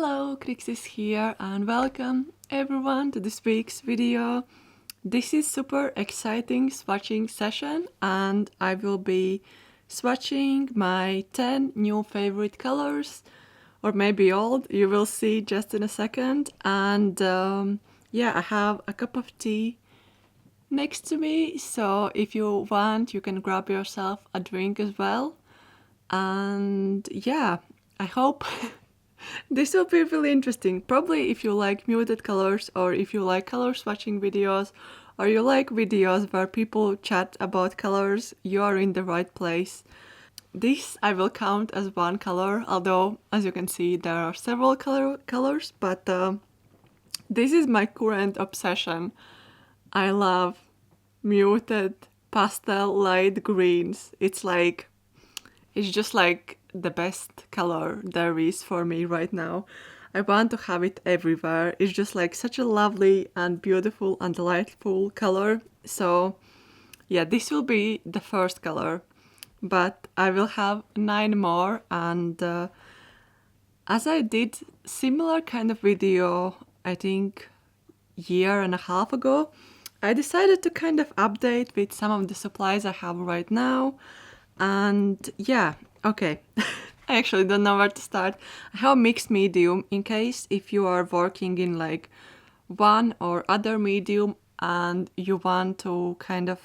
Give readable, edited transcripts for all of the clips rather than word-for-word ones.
Hello, Crixis here and welcome everyone to this week's video. This is super exciting swatching session and I will be swatching my 10 new favorite colors, or maybe old, you will see just in a second. And yeah, I have a cup of tea next to me, so if you want you can grab yourself a drink as well. And yeah, I hope this will be really interesting. Probably if you like muted colors, or if you like color swatching videos, or you like videos where people chat about colors, you are in the right place. This I will count as one color, although as you can see there are several colors, but this is my current obsession. I love muted pastel light greens. It's just like the best color there is for me right now. I want to have it everywhere. It's just like such a lovely and beautiful and delightful color. So yeah, this will be the first color, but I will have 9 more. And as I did similar kind of video, I think year and a half ago, I decided to kind of update with some of the supplies I have right now. And yeah, okay. I actually don't know where to start. I have mixed medium in case if you are working in like one or other medium and you want to kind of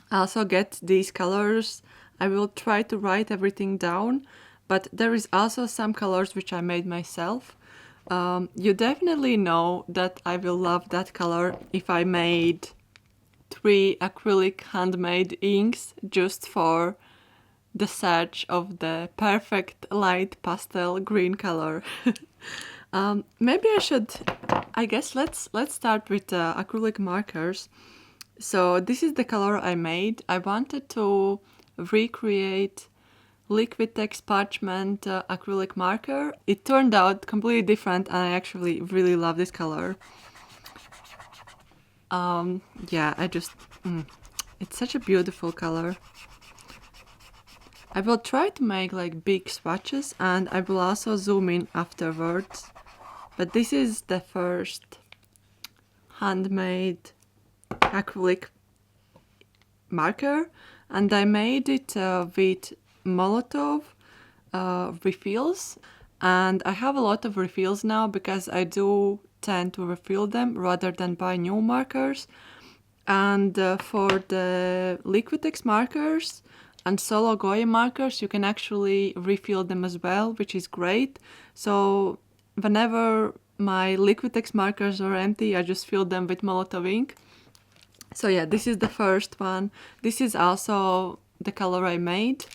also get these colors. I will try to write everything down, but there is also some colors which I made myself. You definitely know that I will love that color if I made 3 acrylic handmade inks just for the search of the perfect light pastel green color. Maybe I guess let's start with acrylic markers. So this is the color I made. I wanted to recreate Liquitex parchment acrylic marker. It turned out completely different and I actually really love this color. Yeah, it's such a beautiful color. I will try to make like big swatches and I will also zoom in afterwards. But this is the first handmade acrylic marker and I made it with Molotow refills. And I have a lot of refills now because I do tend to refill them rather than buy new markers. And for the Liquitex markers and solo Goya markers, you can actually refill them as well, which is great. So whenever my Liquitex markers are empty, I just fill them with Molotow ink. So yeah, this is the first one. This is also the color I made.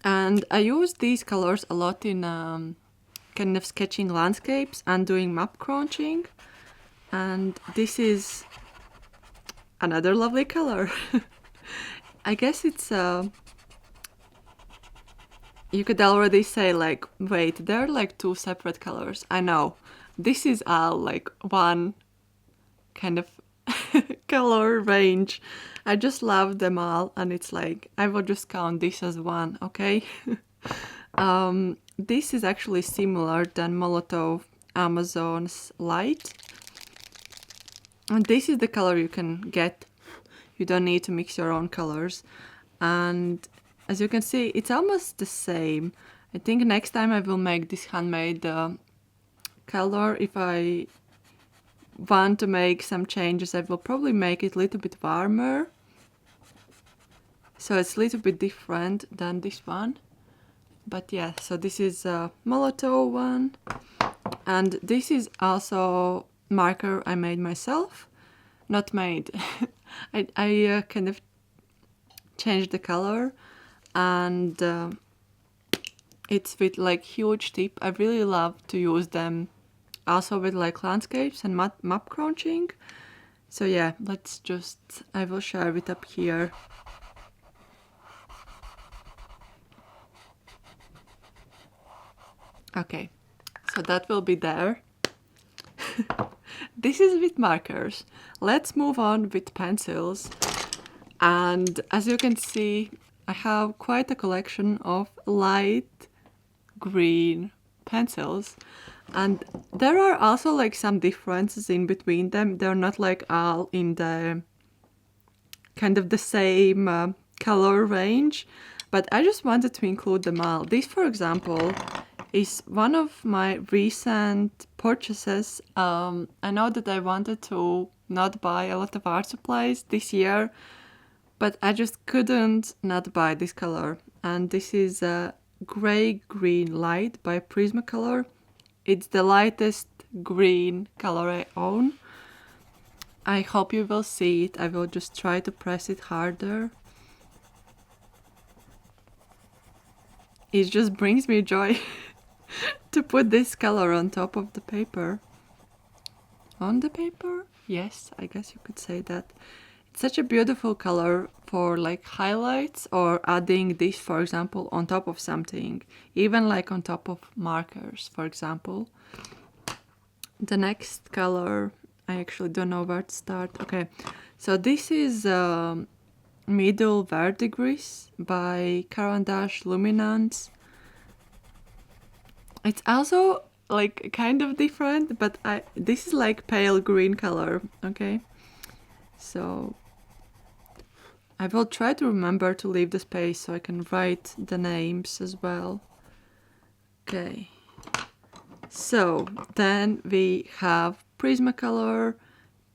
And I use these colors a lot in kind of sketching landscapes and doing map crunching. And this is another lovely color. I guess it's you could already say like, wait, they're like 2 separate colors. I know. This is all like one kind of color range. I just love them all and it's like, I will just count this as one, okay? This is actually similar than Molotow Amazon's Light. And this is the color you can get. You don't need to mix your own colors. And as you can see, it's almost the same. I think next time I will make this handmade color. If I want to make some changes, I will probably make it a little bit warmer. So it's a little bit different than this one. But yeah, so this is a Molotow one. And this is also marker I made myself. Not made. I kind of changed the color and it's with like huge tip. I really love to use them also with like landscapes and map crunching. So yeah, I will share it up here. Okay, so that will be there. This is with markers. Let's move on with pencils. And as you can see, I have quite a collection of light green pencils, and there are also like some differences in between them. They're not like all in the kind of the same color range, but I just wanted to include them all. This, for example, is one of my recent purchases. I know that I wanted to not buy a lot of art supplies this year, but I just couldn't not buy this color. And this is a Grey Green Light by Prismacolor. It's the lightest green color I own. I hope you will see it. I will just try to press it harder. It just brings me joy to put this color on top of the paper. On the paper? Yes, I guess you could say that. It's such a beautiful color for like highlights or adding this, for example, on top of something. Even like on top of markers, for example. The next color, I actually don't know where to start. Okay, so this is Middle Verdigris by Caran'd'ache Luminance. It's also like kind of different, but this is like pale green color, okay? So I will try to remember to leave the space so I can write the names as well. Okay. So then we have Prismacolor,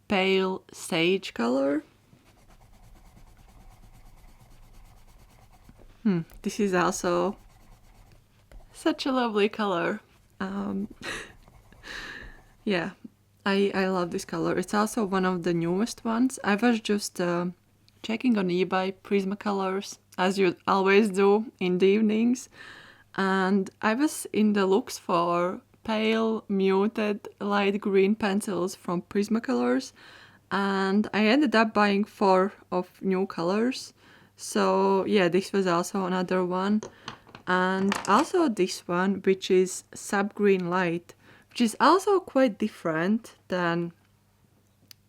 Pale Sage Color. This is also such a lovely color. Yeah, I love this color. It's also one of the newest ones. I was just checking on eBay Prismacolors, as you always do in the evenings, and I was in the looks for pale, muted, light green pencils from Prismacolors, and I ended up buying 4 of new colors. So yeah, this was also another one. And also this one, which is Sub Green Light, which is also quite different than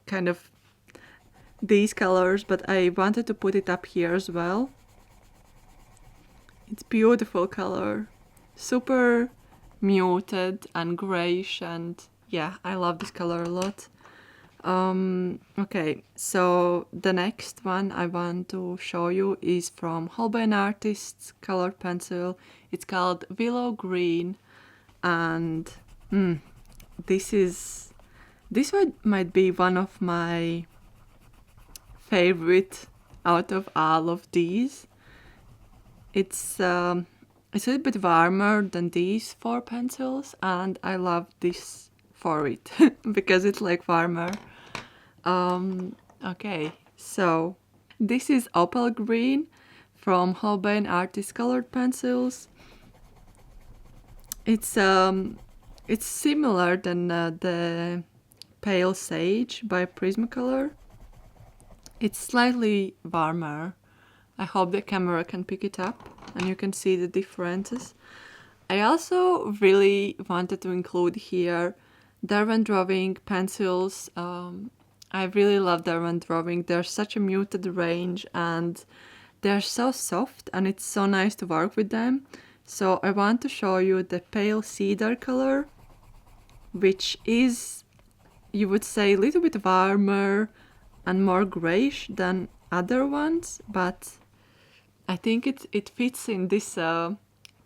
kind of these colors, but I wanted to put it up here as well. It's beautiful color, super muted and grayish, and yeah, I love this color a lot. Okay, so the next one I want to show you is from Holbein Artists colored pencil. It's called Willow Green, and this one might be one of my favorite out of all of these. It's a little bit warmer than these 4 pencils, and I love this for it because it's like warmer. Okay, so this is Opal Green from Holbein Artist Colored Pencils. It's similar than the Pale Sage by Prismacolor. It's slightly warmer. I hope the camera can pick it up and you can see the differences. I also really wanted to include here Derwent drawing pencils. I really love Derwent drawing. They're such a muted range and they're so soft and it's so nice to work with them. So I want to show you the Pale Cedar color, which is, you would say, a little bit warmer and more grayish than other ones, but I think it fits in this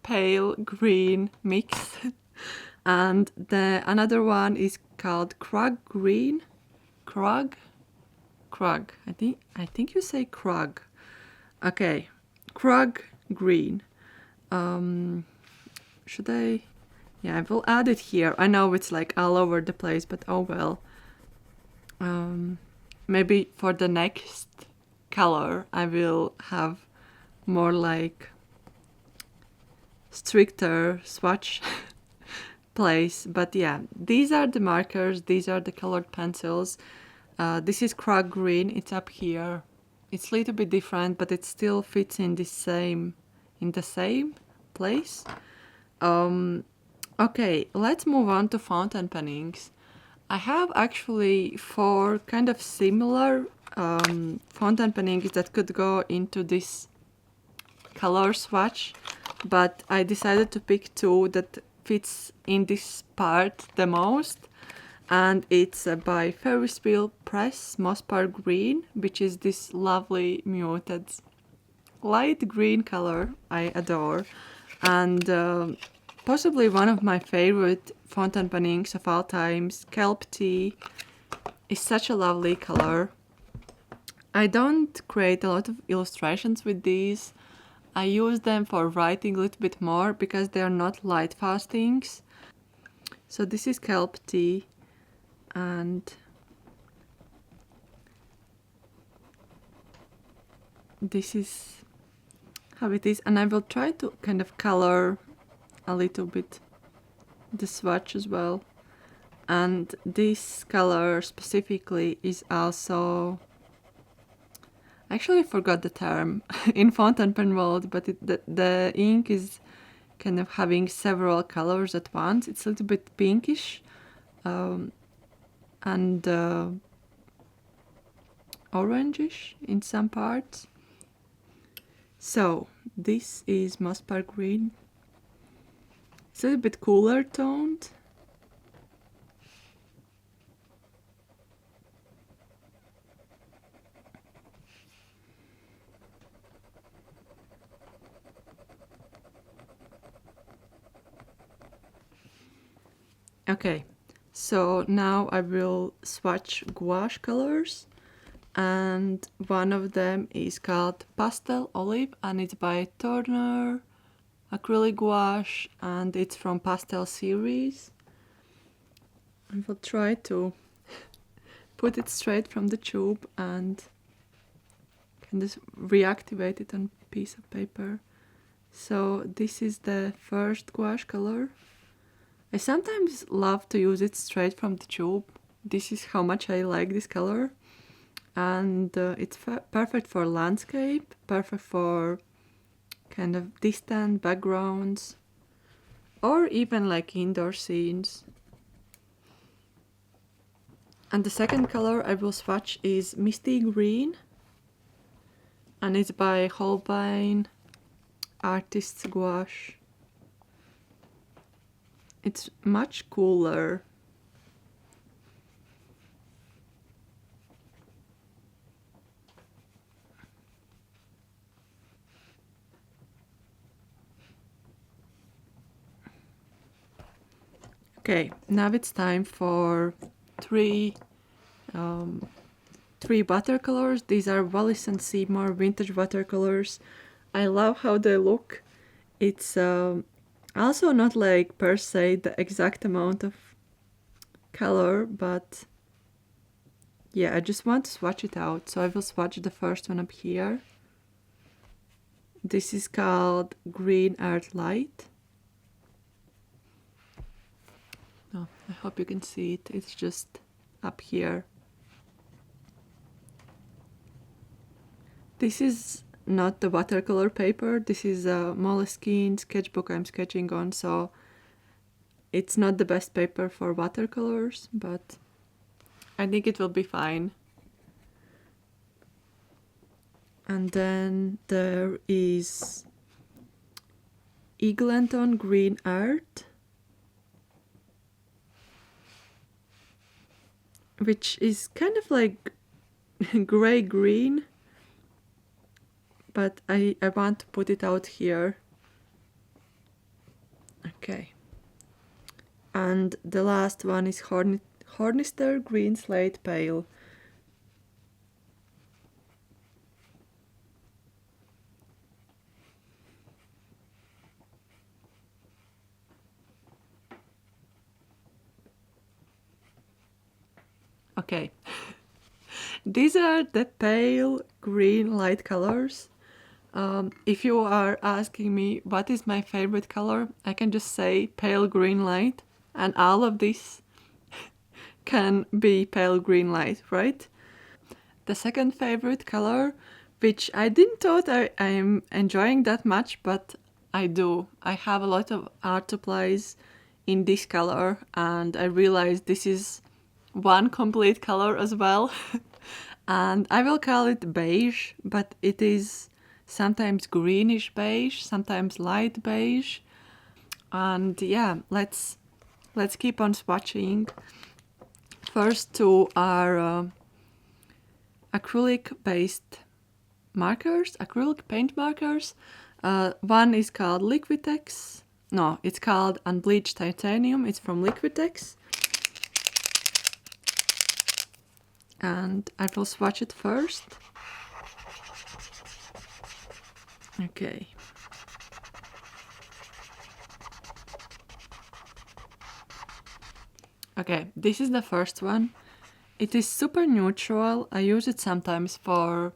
pale green mix. And the another one is called Krug Green. Krug. I think you say Krug. Okay, Krug Green. Should I? Yeah, I will add it here. I know it's like all over the place, but oh well. Maybe for the next color I will have more like stricter swatch place. But yeah, these are the markers, these are the colored pencils. This is Krug Green, it's up here. It's a little bit different, but it still fits in the same place. Okay, let's move on to fountain pennings. I have actually 4 kind of similar fountain pennings that could go into this color swatch, but I decided to pick two that fits in this part the most. And it's by Ferris Wheel Press Mosspark Green, which is this lovely muted light green color I adore. And possibly one of my favorite fountain pen inks of all times, Kelp Tea, is such a lovely color. I don't create a lot of illustrations with these. I use them for writing a little bit more because they are not light fast inks. So this is Kelp Tea, and this is how it is. And I will try to kind of color a little bit the swatch as well. And this color specifically is also, I actually forgot the term in fountain pen world, but the ink is kind of having several colors at once. It's a little bit pinkish and orangish in some parts. So this is Mosspark Green. It's a little bit cooler toned. Okay, so now I will swatch gouache colors, and one of them is called Pastel Olive, and it's by Turner acrylic gouache, and it's from Pastel series. I will try to put it straight from the tube and can just reactivate it on a piece of paper. So this is the first gouache color. I sometimes love to use it straight from the tube. This is how much I like this color. And it's perfect for landscape, perfect for kind of distant backgrounds, or even like indoor scenes. And the second color I will swatch is Misty Green, and it's by Holbein Artist's Gouache. It's much cooler. Okay, now it's time for three watercolors. These are Wallace and Seymour vintage watercolors. I love how they look. It's also not like per se the exact amount of color, but yeah, I just want to swatch it out. So I will swatch the first one up here. This is called Green Earth Light. Oh, I hope you can see it. It's just up here. This is not the watercolor paper. This is a Moleskine sketchbook I'm sketching on, so it's not the best paper for watercolors, but I think it will be fine. And then there is Eglanton Green Earth, which is kind of like gray-green, but I want to put it out here. Okay. And the last one is Hornister Green Slate Pale. Okay. These are the pale green light colors. If you are asking me what is my favorite color, I can just say pale green light, and all of this can be pale green light, right? The second favorite color, which I didn't thought I'm enjoying that much, but I do. I have a lot of art supplies in this color, and I realized this is one complete color as well. And I will call it beige, but it is sometimes greenish beige, sometimes light beige. And yeah, let's keep on swatching. First two are acrylic based markers, acrylic paint markers. One is called Liquitex. No, it's called Unbleached Titanium. It's from Liquitex. And I will swatch it first. Okay. Okay, this is the first one. It is super neutral. I use it sometimes for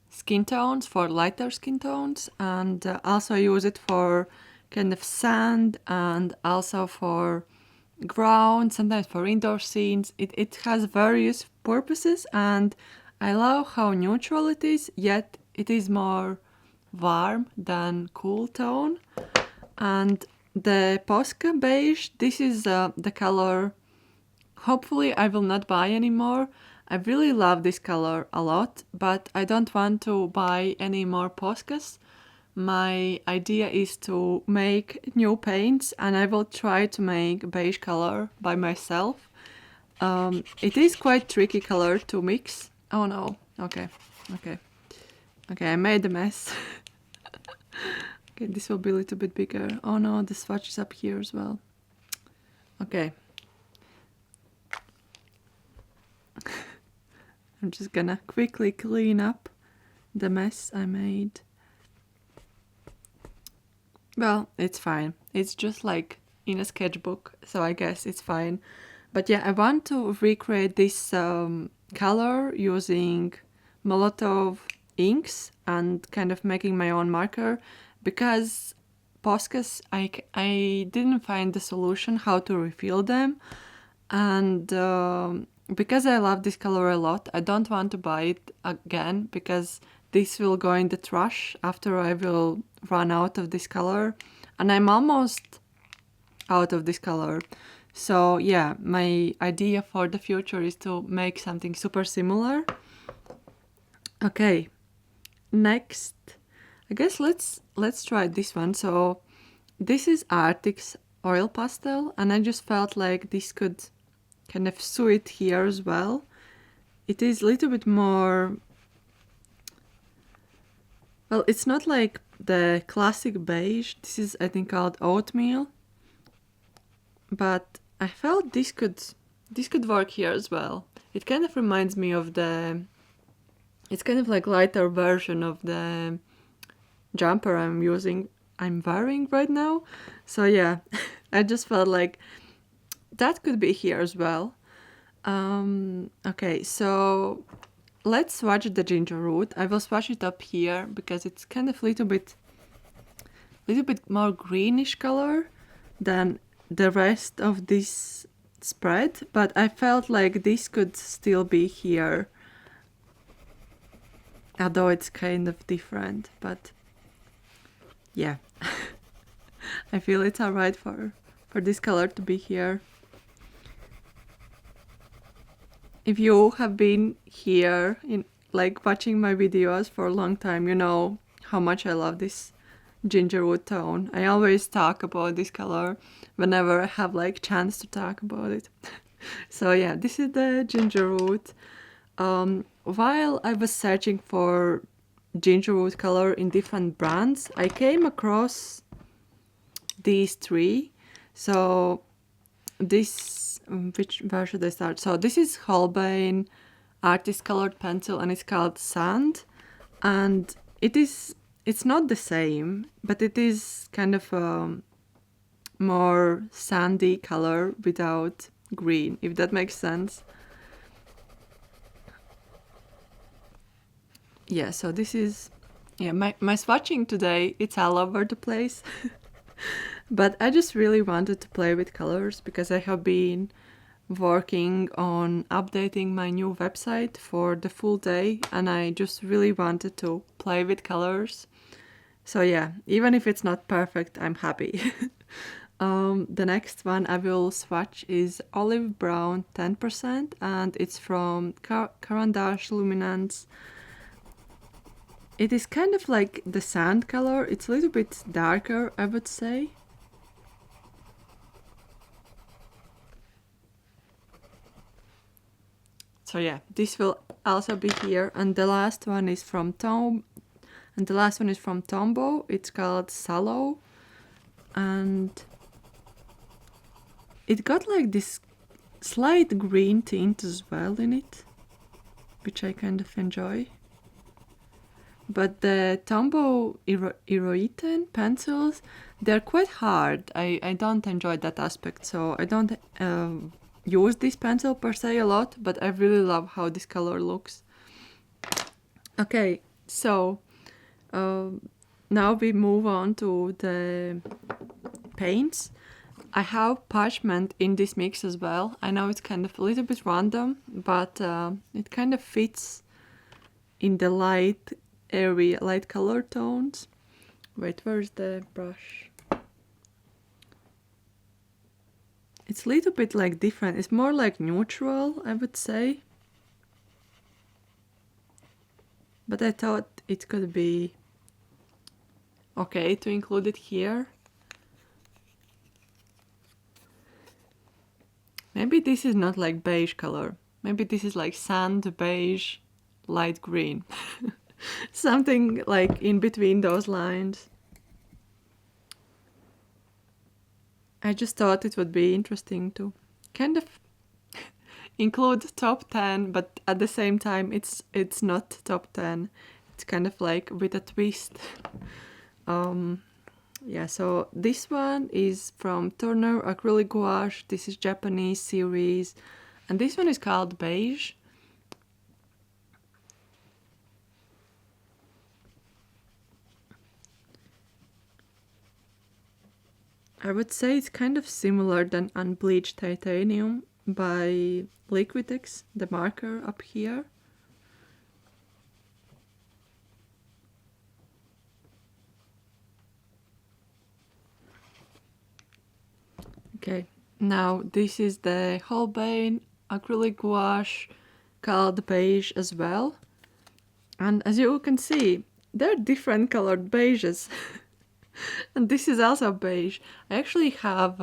skin tones, for lighter skin tones, and also I use it for kind of sand and also for ground, sometimes for indoor scenes. It has various purposes, and I love how neutral it is, yet it is more warm than cool tone. And the Posca Beige, this is the color hopefully I will not buy anymore. I really love this color a lot, but I don't want to buy any more Poscas. My idea is to make new paints, and I will try to make beige color by myself. It is quite tricky color to mix. Oh no, okay, I made a mess. Okay, this will be a little bit bigger. Oh no, the swatch is up here as well. Okay. I'm just gonna quickly clean up the mess I made. Well, it's fine. It's just like in a sketchbook, so I guess it's fine. But yeah, I want to recreate this color using Molotow inks and kind of making my own marker, because Poscas, I didn't find the solution how to refill them, and because I love this color a lot, I don't want to buy it again, because this will go in the trash after I will run out of this color, and I'm almost out of this color. So yeah, my idea for the future is to make something super similar. Okay, next, I guess let's try this one. So this is Arctic's oil pastel, and I just felt like this could kind of suit here as well. It is a little bit more, well, it's not like the classic beige. This is, I think, called oatmeal, but I felt this could work here as well. It kind of reminds me of it's kind of like lighter version of the jumper I'm wearing right now. So yeah, I just felt like that could be here as well. Okay, so let's swatch the ginger root. I will swatch it up here because it's kind of little bit more greenish color than the rest of this spread, but I felt like this could still be here, although it's kind of different. But yeah, I feel it's alright for this color to be here. If you have been here in like watching my videos for a long time, you know how much I love this ginger wood tone. I always talk about this color whenever I have like chance to talk about it. So yeah, this is the ginger wood. While I was searching for ginger wood color in different brands, I came across these three. So this, where should I start? So this is Holbein artist colored pencil, and it's called Sand, and it's not the same, but it is kind of a more sandy color without green, if that makes sense. Yeah, so this is, yeah, my swatching today, it's all over the place. But I just really wanted to play with colors because I have been working on updating my new website for the full day, and I just really wanted to play with colors. So yeah, even if it's not perfect, I'm happy. The next one I will swatch is Olive Brown 10%, and it's from Caran'd'ache Luminance. It is kind of like the sand color. It's a little bit darker, I would say. So yeah, this will also be here. And the last one is from Tombow. It's called Sallow. And it got like this slight green tint as well in it, which I kind of enjoy. But the Tombow Iroiten pencils, they're quite hard. I don't enjoy that aspect, so I don't use this pencil per se a lot, but I really love how this color looks. Okay, so now we move on to the paints. I have parchment in this mix as well. I know it's kind of a little bit random, but it kind of fits in the light area, light color tones. Wait, where's the brush? It's a little bit like different. It's more like neutral, I would say. But I thought it could be okay to include it here. Maybe this is not like beige color. Maybe this is like sand beige, light green. Something like in between those lines. I just thought it would be interesting to kind of include top 10, but at the same time it's not top 10. It's kind of like with a twist. Yeah, so this one is from Turner Acrylic Gouache. This is Japanese series. And this one is called Beige. I would say it's kind of similar than Unbleached Titanium by Liquitex, the marker up here. Okay, now this is the Holbein acrylic gouache called Beige as well. And as you can see, they're different colored beiges. And this is also beige. I actually have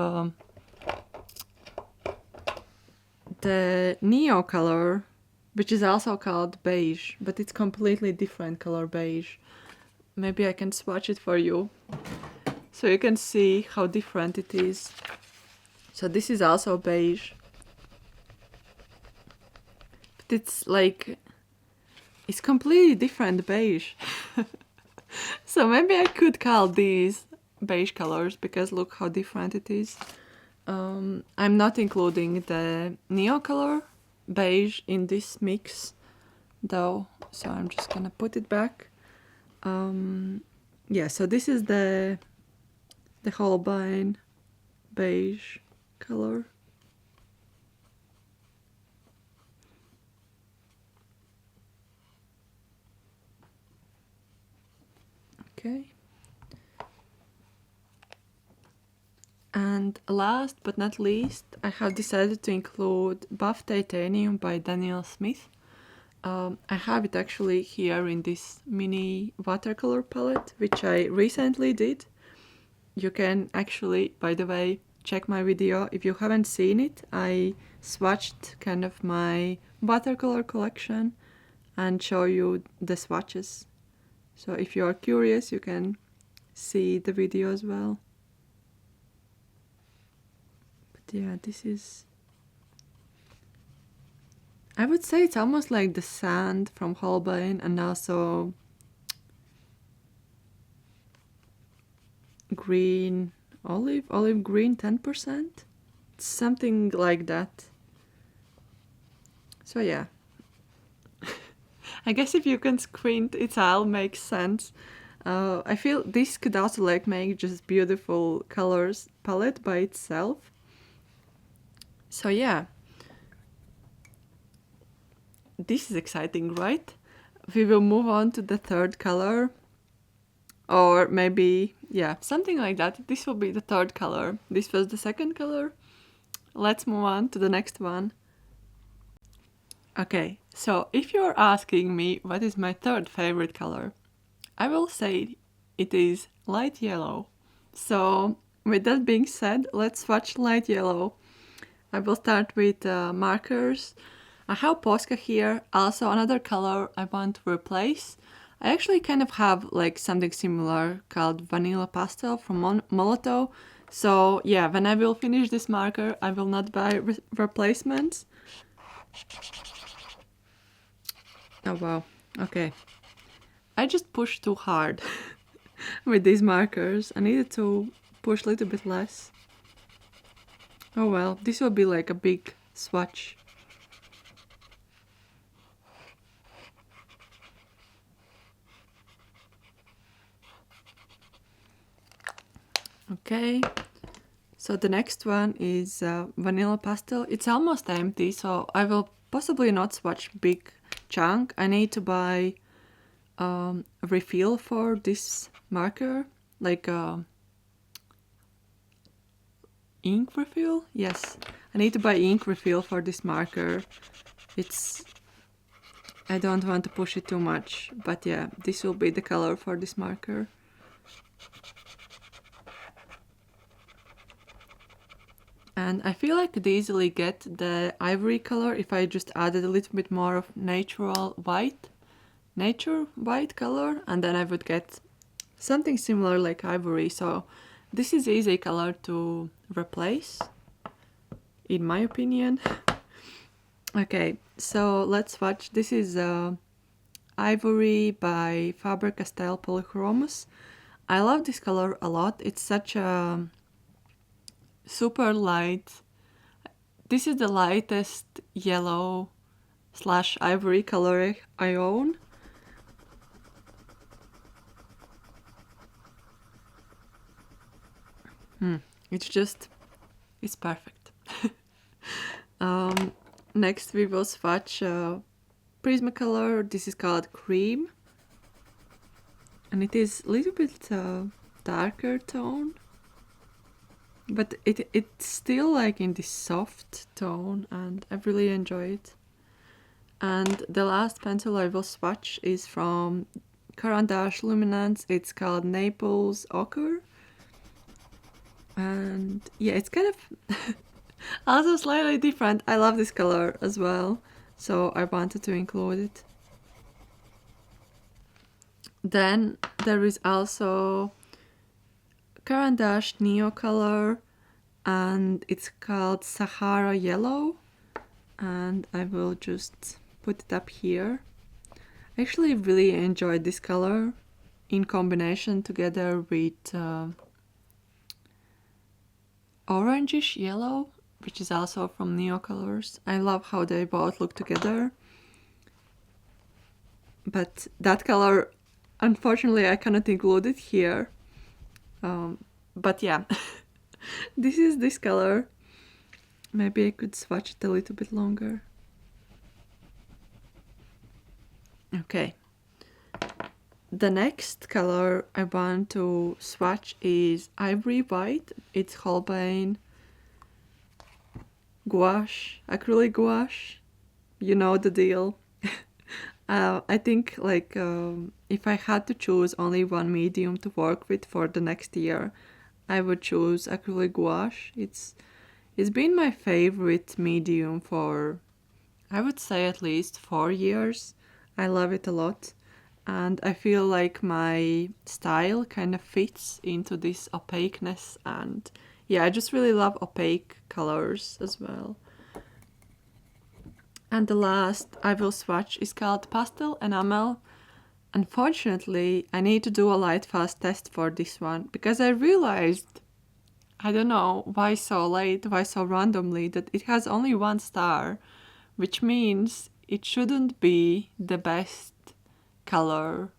the Neo color, which is also called Beige, but it's completely different color beige. Maybe I can swatch it for you, so you can see how different it is. So this is also beige. But it's like, it's completely different beige. So maybe I could call these beige colors, because look how different it is. I'm not including the Neo color beige in this mix though, so I'm just gonna put it back. Yeah, so this is the Holbein beige color. Okay. And last but not least, I have decided to include Buff Titanium by Daniel Smith. I have it actually here in this mini watercolor palette, which I recently did. You can actually, by the way, check my video if you haven't seen it. I swatched kind of my watercolor collection and show you the swatches. So if you are curious, you can see the video as well. But yeah, this is, I would say it's almost like the sand from Holbein, and also green, olive green 10%. Something like that. So yeah. I guess if you can squint, it all makes sense. I feel this could also like make just beautiful colors palette by itself. So yeah. This is exciting, right? We will move on to the third color. Or maybe, yeah, something like that. This will be the third color. This was the second color. Let's move on to the next one. Okay, so if you're asking me what is my third favorite color, I will say it is light yellow. So with that being said, let's swatch light yellow. I will start with markers. I have Posca here, also another color I want to replace. I actually kind of have like something similar called Vanilla Pastel from Molotow. So yeah, when I will finish this marker, I will not buy replacements. Oh wow, okay. I just pushed too hard with these markers. I needed to push a little bit less. Oh well, this will be like a big swatch. Okay, so the next one is Vanilla Pastel. It's almost empty, so I will possibly not swatch big chunk. I need to buy a refill for this marker, like a ink refill. Yes, I need to buy ink refill for this marker. I don't want to push it too much, but yeah, this will be the color for this marker. And I feel I could easily get the ivory color if I just added a little bit more of nature white color, and then I would get something similar like ivory. So this is easy color to replace, in my opinion. Okay, so let's swatch. This is Ivory by Faber Castell Polychromos. I love this color a lot. It's such a super light. This is the lightest yellow / ivory color I own. It's perfect. Next we will swatch Prismacolor. This is called Cream. And it is a little bit darker tone. But it's still like in this soft tone, and I really enjoy it. And the last pencil I will swatch is from Caran'd'ache Luminance. It's called Naples Ochre. And yeah, it's kind of also slightly different. I love this color as well, so I wanted to include it. Then there is also Caran'd'ache Neo color, and it's called Sahara Yellow, and I will just put it up here. I actually really enjoyed this color in combination together with orangish yellow, which is also from Neo Colors. I love how they both look together. But that color, unfortunately, I cannot include it here. But yeah, this is this color. Maybe I could swatch it a little bit longer. Okay. The next color I want to swatch is Ivory White. It's Holbein gouache, acrylic gouache. You know the deal. I think like if I had to choose only one medium to work with for the next year, I would choose acrylic gouache. It's been my favorite medium for, I would say, at least 4 years. I love it a lot. And I feel like my style kind of fits into this opaqueness, and yeah, I just really love opaque colors as well. And the last I will swatch is called Pastel Enamel. Unfortunately, I need to do a light fast test for this one, because I realized, I don't know why so late, why so randomly, that it has only 1 star, which means it shouldn't be the best color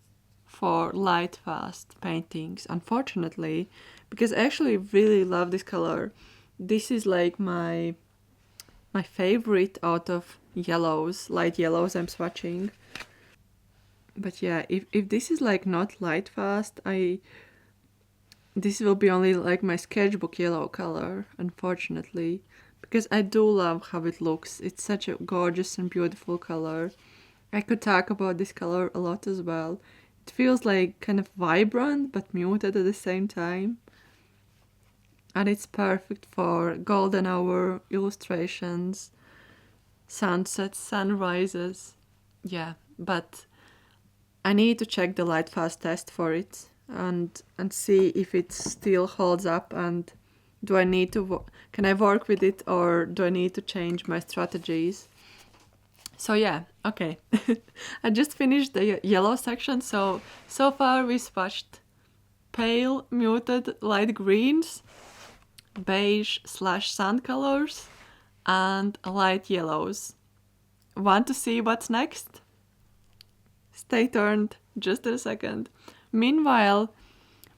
for light fast paintings, unfortunately, because I actually really love this color. This is like my favorite out of yellows, light yellows I'm swatching. But yeah, if this is like not light fast, this will be only like my sketchbook yellow color, unfortunately, because I do love how it looks. It's such a gorgeous and beautiful color. I could talk about this color a lot as well. It It feels like kind of vibrant but muted at the same time. And it's perfect for golden hour illustrations, sunsets, sunrises. Yeah, but I need to check the light fast test for it and see if it still holds up, and do I need to can I work with it, or do I need to change my strategies? So yeah, okay. I just finished the yellow section, so far we swatched pale, muted, light greens, beige/sand colors, and light yellows. Want to see what's next? Stay tuned just a second. Meanwhile,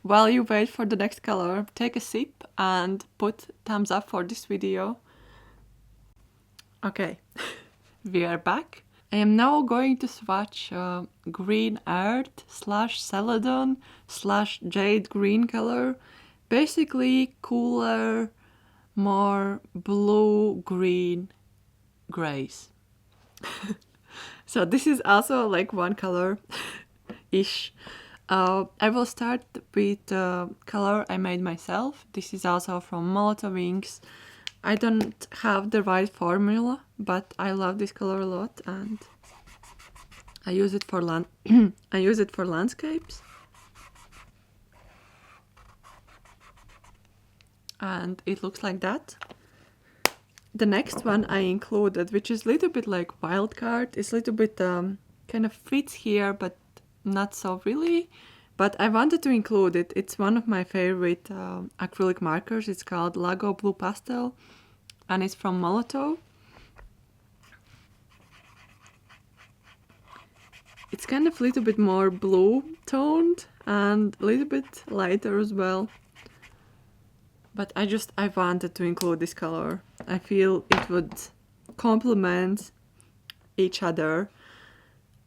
while you wait for the next color, take a sip and put thumbs up for this video. Okay, we are back. I am now going to swatch green earth / celadon / jade green color. Basically cooler, more blue-green grays. So this is also like one color-ish. I will start with the color I made myself. This is also from Molotow inks. I don't have the right formula, but I love this color a lot, and I use it for I use it for landscapes. And it looks like that. The next one I included, which is a little bit like wild card, is a little bit kind of fits here, but not so really. But I wanted to include it. It's one of my favorite acrylic markers. It's called Lago Blue Pastel, and it's from Molotow. It's kind of a little bit more blue toned and a little bit lighter as well. But I wanted to include this color. I feel it would complement each other.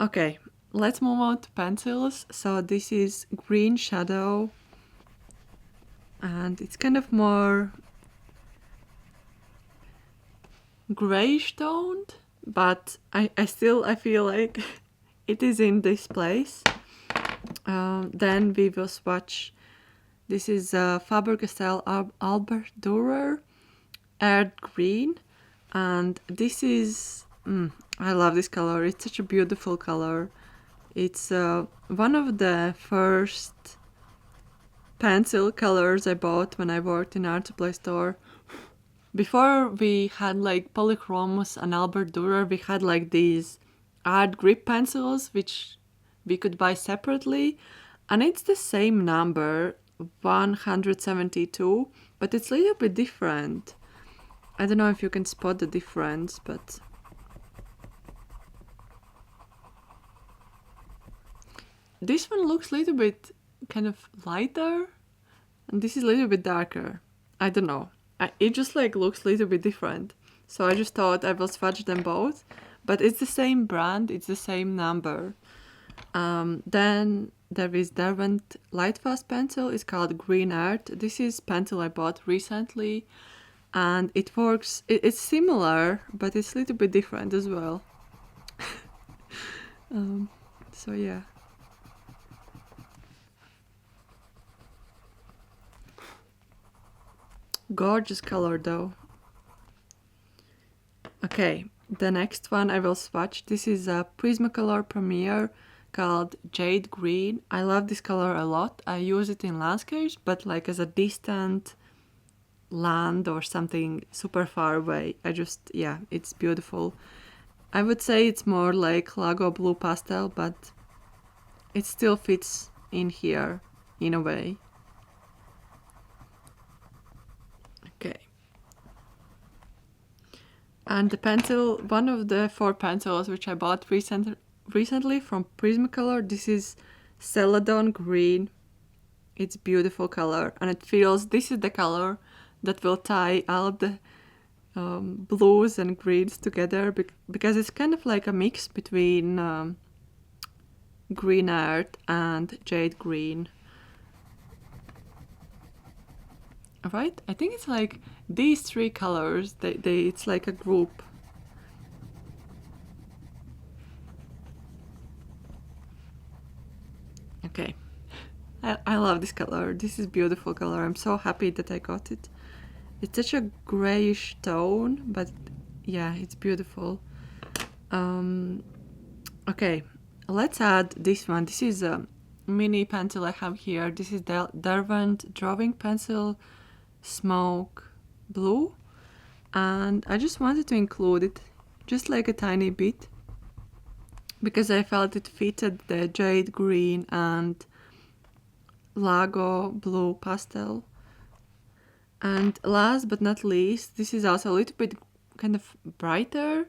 Okay, let's move on to pencils. So this is Green Shadow, and it's kind of more grayish toned, but I feel like it is in this place. Then we will swatch. This is Faber Castell Albert Dürer Earth Green, and this is I love this color. It's such a beautiful color. It's one of the first pencil colors I bought when I worked in art supply store. Before we had like Polychromos and Albert Dürer, we had like these art grip pencils which we could buy separately, and it's the same number, 172, but it's a little bit different. I don't know if you can spot the difference, but this one looks a little bit kind of lighter, and this is a little bit darker. I don't know. It just like looks a little bit different. So I just thought I will swatch them both, but it's the same brand, it's the same number. Then there is Derwent Lightfast pencil. It's called Green Earth. This is pencil I bought recently, and it works. It's similar, but it's a little bit different as well. So yeah. Gorgeous color though. Okay, the next one I will swatch. This is a Prismacolor Premier called Jade Green. I love this color a lot. I use it in landscapes, but like as a distant land or something super far away. Yeah, it's beautiful. I would say it's more like Lago Blue Pastel, but it still fits in here in a way. Okay. And the pencil, one of the 4 pencils which I bought recently from Prismacolor, this is Celadon Green. It's beautiful color, and it feels, this is the color that will tie all of the blues and greens together, because it's kind of like a mix between Green Earth and Jade Green. Right? I think it's like these 3 colors, it's like a group. Okay, I love this color. This is beautiful color. I'm so happy that I got it. It's such a grayish tone, but yeah, it's beautiful. Okay, let's add this one. This is a mini pencil I have here. This is the Derwent drawing pencil, smoke blue, and I just wanted to include it just like a tiny bit because I felt it fitted the Jade Green and Lago blue pastel. And last but not least, this is also a little bit kind of brighter,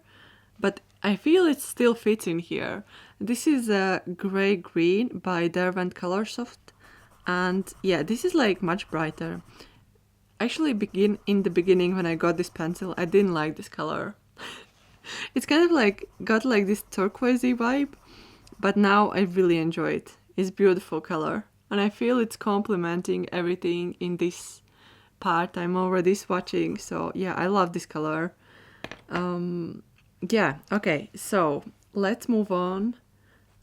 but I feel it still fits in here. This is a Grey Green by Derwent Colorsoft, and yeah, this is like much brighter. Actually, in the beginning when I got this pencil, I didn't like this color. It's kind of like got like this turquoisey vibe, but now I really enjoy it. It's beautiful color, and I feel it's complementing everything in this part I'm already swatching. So yeah, I love this color. Yeah, okay, so let's move on,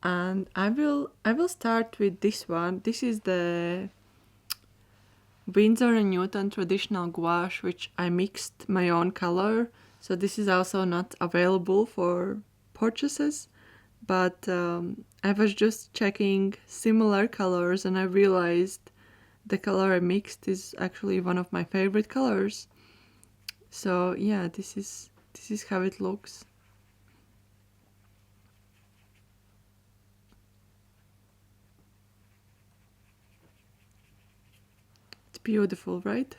and I will start with this one. This is the Winsor & Newton traditional gouache, which I mixed my own color, so this is also not available for purchases, but I was just checking similar colors and I realized the color I mixed is actually one of my favorite colors. So yeah, this is how it looks. It's beautiful, right?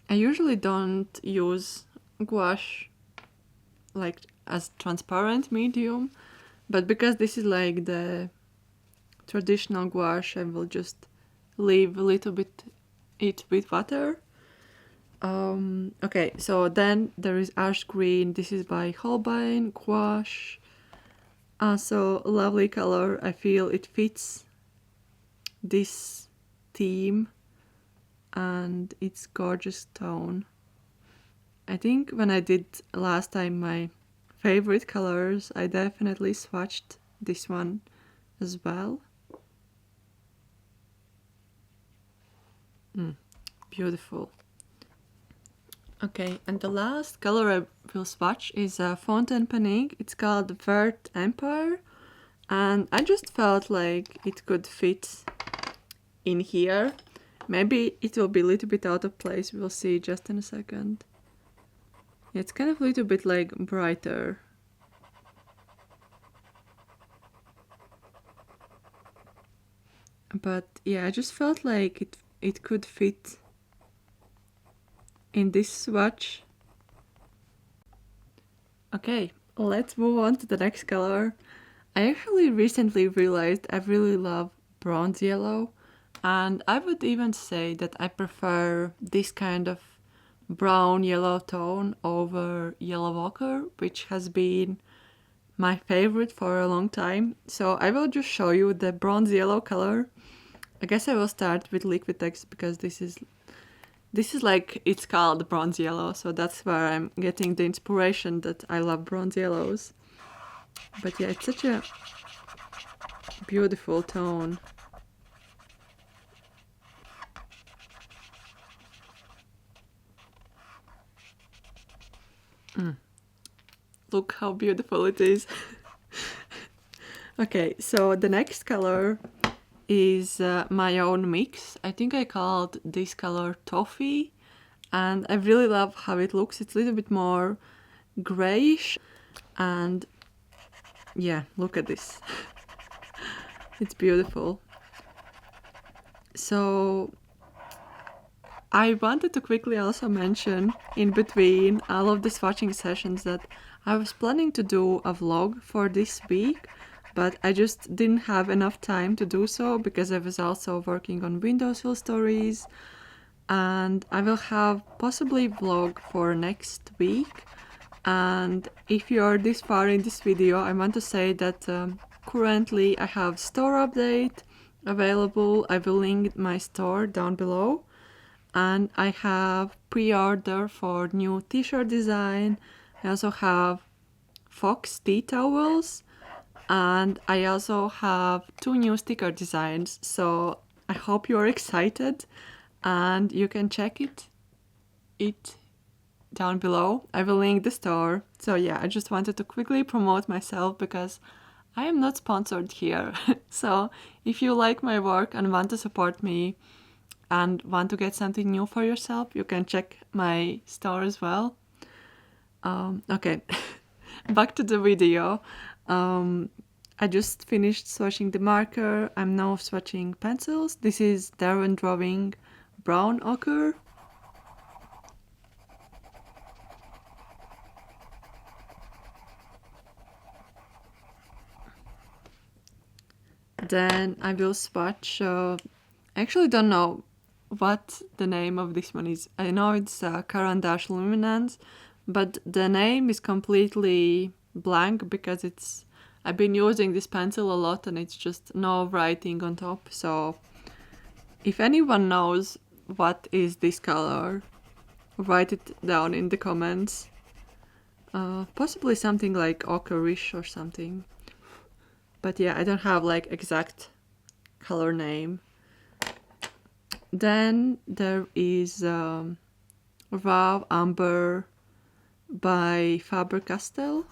I usually don't use gouache like as transparent medium, but because this is like the traditional gouache, I will just leave a little bit it with water. Okay, so then there is ash green. This is by Holbein gouache. Also a lovely color. I feel it fits this theme and it's gorgeous tone. I think when I did last time my favorite colors, I definitely swatched this one as well. Beautiful. Okay, and the last color I will swatch is a fountain penning. It's called Vert Empire, and I just felt like it could fit in here. Maybe it will be a little bit out of place, we'll see just in a second. It's kind of a little bit like brighter. But yeah, I just felt like it could fit in this swatch. Okay, let's move on to the next color. I actually recently realized I really love bronze yellow, and I would even say that I prefer this kind of brown yellow tone over yellow ochre, which has been my favorite for a long time. So I will just show you the bronze yellow color. I guess I will start with Liquitex because this is like, it's called bronze yellow, so that's where I'm getting the inspiration that I love bronze yellows. But yeah, it's such a beautiful tone. Look how beautiful it is. Okay, so the next color is my own mix. I think I called this color Toffee, and I really love how it looks. It's a little bit more grayish, and yeah, look at this. It's beautiful. So I wanted to quickly also mention in between all of the swatching sessions that I was planning to do a vlog for this week, but I just didn't have enough time to do so because I was also working on windowsill stories, and I will have possibly vlog for next week. And if you're this far in this video, I want to say that currently I have store update available. I will link my store down below, and I have pre-order for new t-shirt design. I also have fox tea towels, and I also have 2 new sticker designs, so I hope you're excited and you can check it down below. I will link the store. So yeah, I just wanted to quickly promote myself because I am not sponsored here. So if you like my work and want to support me and want to get something new for yourself, you can check my store as well. Okay, back to the video. I just finished swatching the marker. I'm now swatching pencils. This is Derwent Drawing Brown Ochre. Then I will swatch, I actually don't know what the name of this one is. I know it's Caran'd'ache Luminance, but the name is completely blank because I've been using this pencil a lot and it's just no writing on top. So if anyone knows what is this color, write it down in the comments. Possibly something like ochreish or something. But yeah, I don't have like exact color name. Then there is Raw Amber by Faber Castell.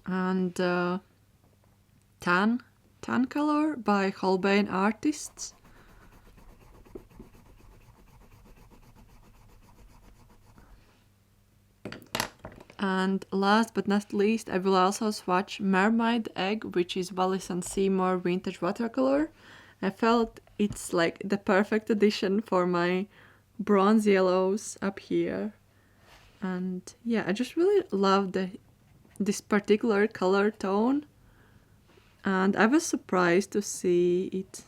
And Tan Color by Holbein Artists. And last but not least, I will also swatch Mermaid Egg, which is Wallace and Seymour vintage watercolor. I felt it's like the perfect addition for my bronze yellows up here. And yeah, I just really love this particular color tone. And I was surprised to see it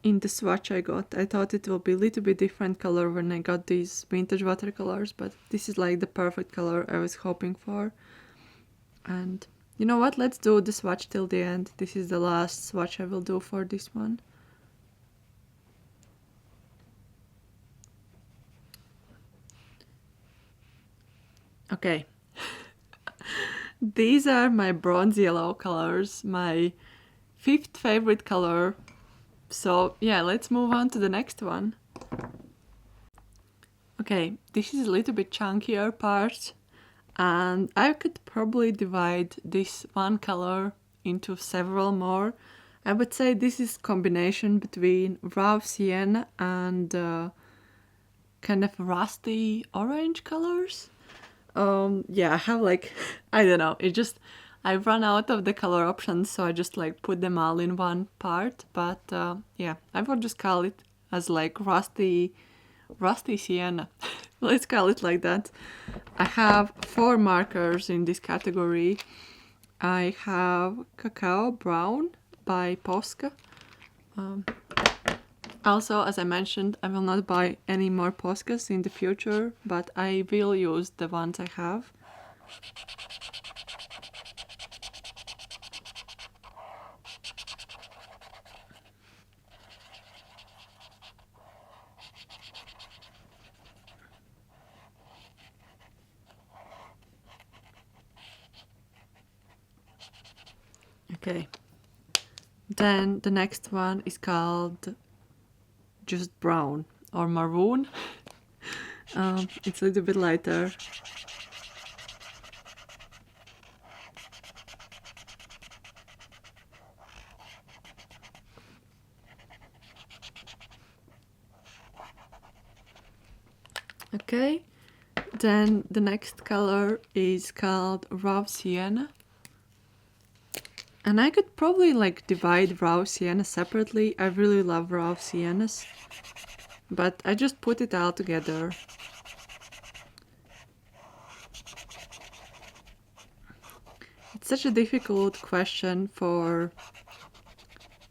in the swatch I got. I thought it would be a little bit different color when I got these vintage watercolors, but this is like the perfect color I was hoping for. And you know what, let's do the swatch till the end. This is the last swatch I will do for this one. Okay. These are my bronze yellow colors, my 5th favorite color. So yeah, let's move on to the next one. Okay, this is a little bit chunkier part, and I could probably divide this one color into several more. I would say this is combination between raw sienna and kind of rusty orange colors. Yeah, I have like, I don't know, I ran out of the color options, so I just like put them all in one part. But yeah, I would just call it as like rusty sienna. Let's call it like that. I have 4 markers in this category. I have Cacao Brown by Posca. Also, as I mentioned, I will not buy any more Poscas in the future, but I will use the ones I have. Okay, then the next one is called just brown or maroon. It's a little bit lighter. Okay, then the next color is called Raw Sienna. And I could probably like divide raw sienna separately. I really love raw siennas, but I just put it all together. It's such a difficult question for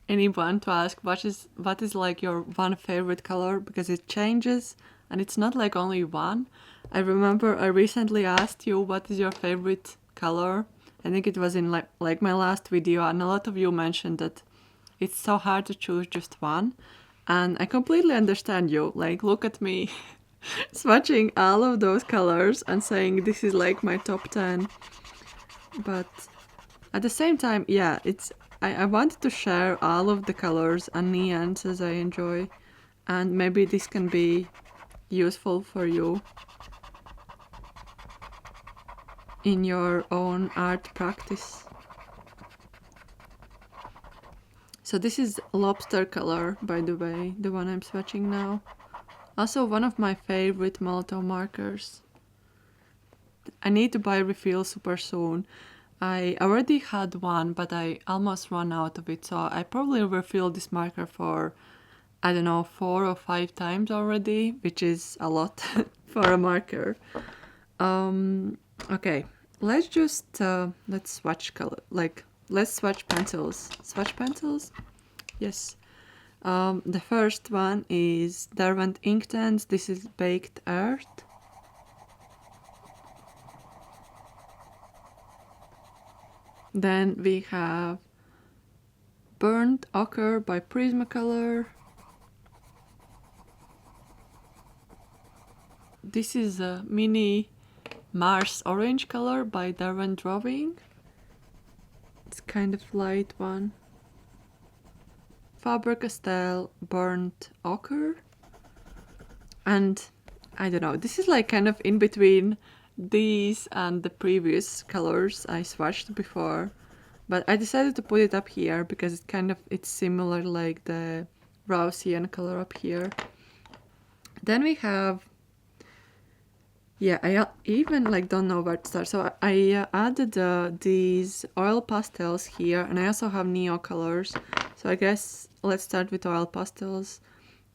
anyone to ask what is like your one favorite color, because it changes and it's not like only one. I remember I recently asked you what is your favorite color. I think it was in like my last video, and a lot of you mentioned that it's so hard to choose just one. And I completely understand you. Like, look at me swatching all of those colors and saying this is like my top 10. But at the same time, yeah, I wanted to share all of the colors and nuances I enjoy, and maybe this can be useful for you in your own art practice. So this is lobster color, by the way, the one I'm swatching now. Also one of my favorite Molotow markers. I need to buy refill super soon. I already had one, but I almost ran out of it, so I probably refilled this marker for, I don't know, 4 or 5 times already, which is a lot for a marker. Okay, let's just, let's swatch color, like, let's swatch pencils. Swatch pencils? Yes. The first one is Derwent Inktense. This is Baked Earth. Then we have Burnt Ochre by Prismacolor. This is a mini Mars Orange color by Derwent Drawing. It's kind of light one. Faber Castell Burnt Ochre. And I don't know, this is like kind of in between these and the previous colors I swatched before, but I decided to put it up here because it's similar like the raw sienna color up here. Then we have, yeah, I even like don't know where to start, so I added these oil pastels here, and I also have neo colors, so I guess let's start with oil pastels.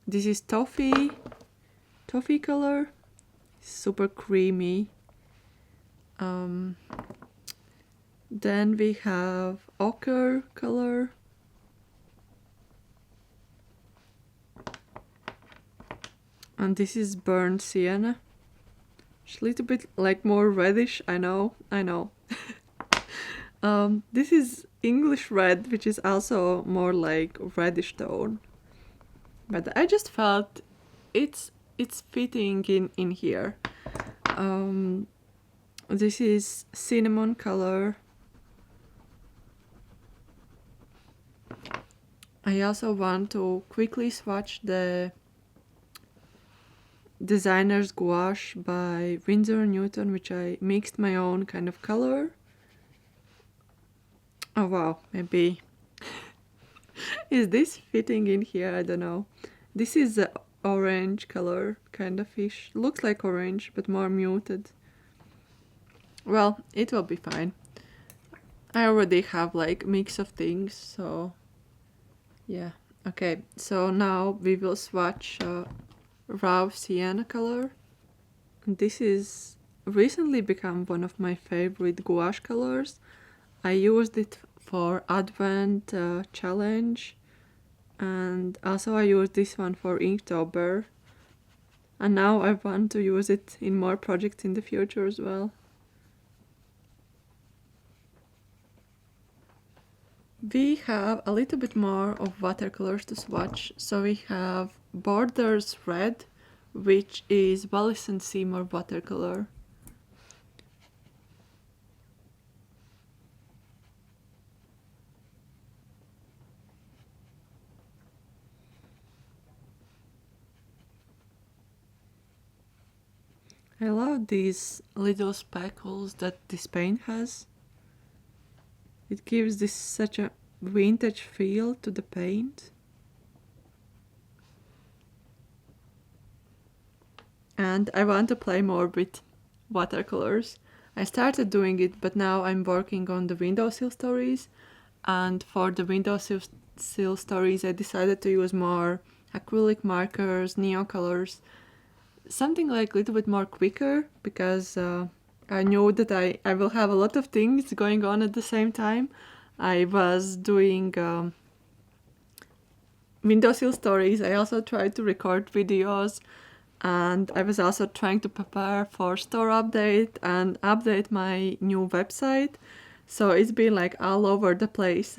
This is toffee color, super creamy. Then we have ochre color. And this is burnt sienna. It's a little bit like more reddish, I know. This is English red, which is also more like reddish tone. But I just felt it's fitting in here. This is cinnamon color. I also want to quickly swatch the Designer's Gouache by Winsor & Newton, which I mixed my own kind of color. Oh wow, maybe. Is this fitting in here? I don't know. This is a orange color, kind of fish. Looks like orange, but more muted. Well, it will be fine. I already have like mix of things, so yeah. Okay, so now we will swatch raw sienna color. This is recently become one of my favorite gouache colors. I used it for Advent challenge, and also I used this one for Inktober, and now I want to use it in more projects in the future as well. We have a little bit more of watercolors to swatch, so we have Borders Red, which is Wallace and Seymour watercolor. I love these little speckles that this paint has. It gives this such a vintage feel to the paint. And I want to play more with watercolors. I started doing it, but now I'm working on the windowsill stories. And for the windowsill stories, I decided to use more acrylic markers, neo colors, something like a little bit more quicker, because I knew that I will have a lot of things going on at the same time. I was doing windowsill stories. I also tried to record videos, and I was also trying to prepare for store update and update my new website. So it's been like all over the place.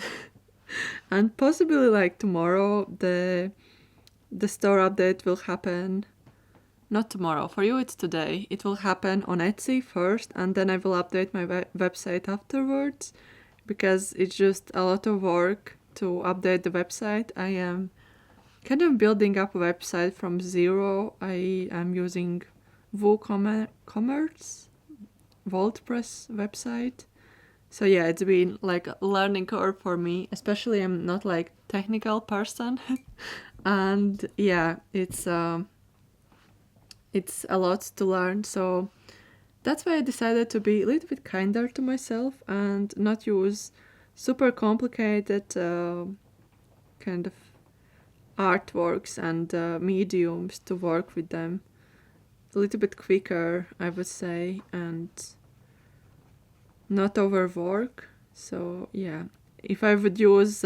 And possibly like tomorrow the store update will happen. Not tomorrow, for you it's today. It will happen on Etsy first, and then I will update my website afterwards, because it's just a lot of work to update the website. I am kind of building up a website from zero. I am using WooCommerce, WordPress website. So yeah, it's been like a learning curve for me, especially I'm not like technical person. And yeah, it's a lot to learn. So that's why I decided to be a little bit kinder to myself and not use super complicated kind of artworks and mediums to work with them. A little bit quicker, I would say, and not overwork. So yeah, if I would use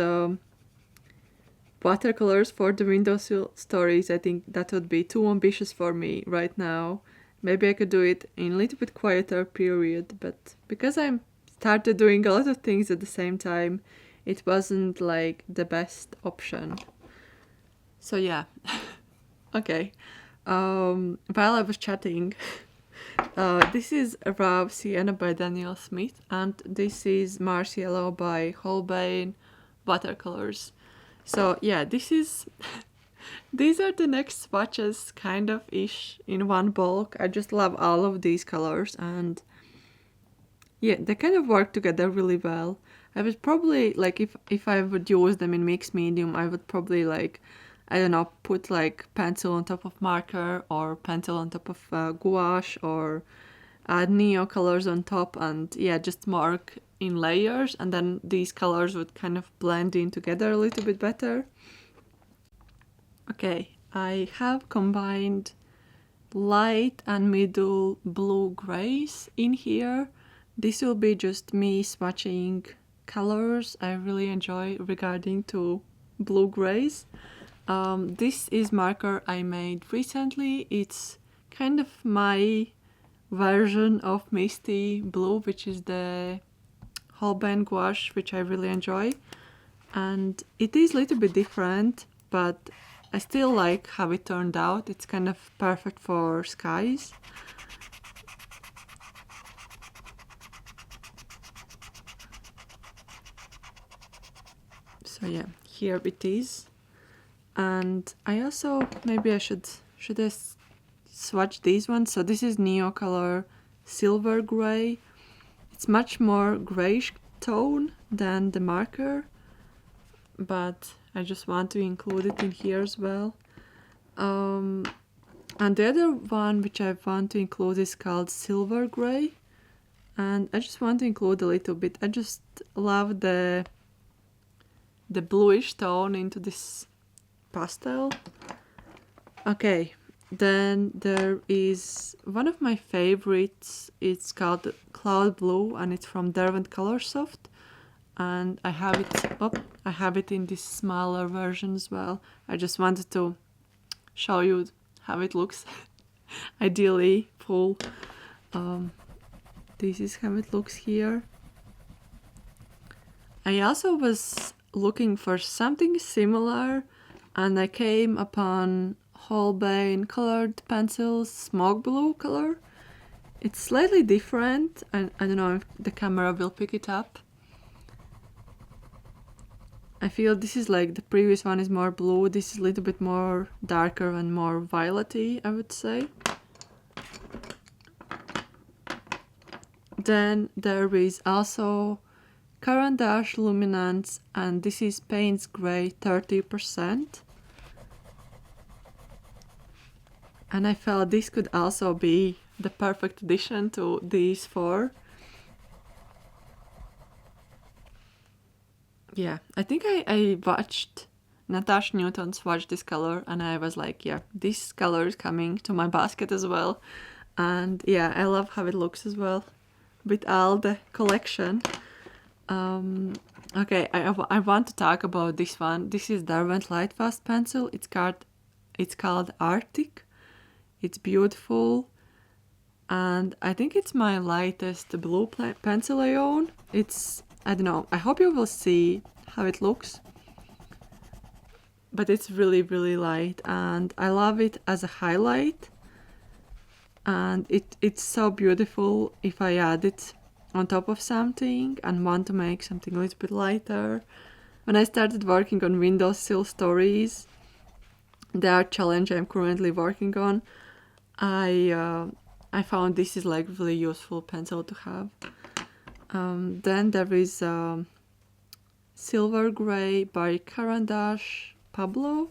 watercolors for the windowsill stories, I think that would be too ambitious for me right now. Maybe I could do it in a little bit quieter period, but because I started doing a lot of things at the same time, it wasn't like the best option. So yeah, okay. While I was chatting, this is Raw Sienna by Daniel Smith, and this is Mars Yellow by Holbein watercolors. So yeah, these are the next swatches, kind of ish, in one bulk. I just love all of these colors, and yeah, they kind of work together really well. I would probably, like, if I would use them in mixed medium, I would probably, like, I don't know, put like pencil on top of marker, or pencil on top of gouache, or add neo colors on top, and yeah, just mark in layers, and then these colors would kind of blend in together a little bit better. Okay, I have combined light and middle blue grays in here. This will be just me swatching colors I really enjoy regarding to blue grays. This is marker I made recently. It's kind of my version of Misty Blue, which is the Holbein gouache, which I really enjoy. And it is a little bit different, but I still like how it turned out. It's kind of perfect for skies. So yeah, here it is. And I also, maybe I should I swatch these ones? So this is Neo Color Silver Gray. It's much more grayish tone than the marker, but I just want to include it in here as well. And the other one which I want to include is called Silver Gray, and I just want to include a little bit. I just love the bluish tone into this pastel. Okay, then there is one of my favorites. It's called Cloud Blue, and it's from Derwent Colorsoft, and I have it in this smaller version as well. I just wanted to show you how it looks. Ideally full. This is how it looks here. I also was looking for something similar, and I came upon Holbein colored pencils, smoke blue color. It's slightly different, and I don't know if the camera will pick it up. I feel this is like the previous one is more blue, this is a little bit more darker and more violety, I would say. Then there is also Caran'd'ache Luminance, and this is Payne's Gray 30%. And I felt this could also be the perfect addition to these four. Yeah, I think I watched Natasha Newton swatch this color, and I was like, yeah, this color is coming to my basket as well. And yeah, I love how it looks as well with all the collection. Okay, I want to talk about this one. This is Derwent Lightfast pencil. It's called Arctic. It's beautiful, and I think it's my lightest blue pencil I own. I don't know, I hope you will see how it looks. But it's really, really light, and I love it as a highlight. And it's so beautiful if I add it on top of something and want to make something a little bit lighter. When I started working on windowsill stories, the art challenge I'm currently working on, I found this is like really useful pencil to have. Then there is Silver Grey by Caran'd'ache Pablo,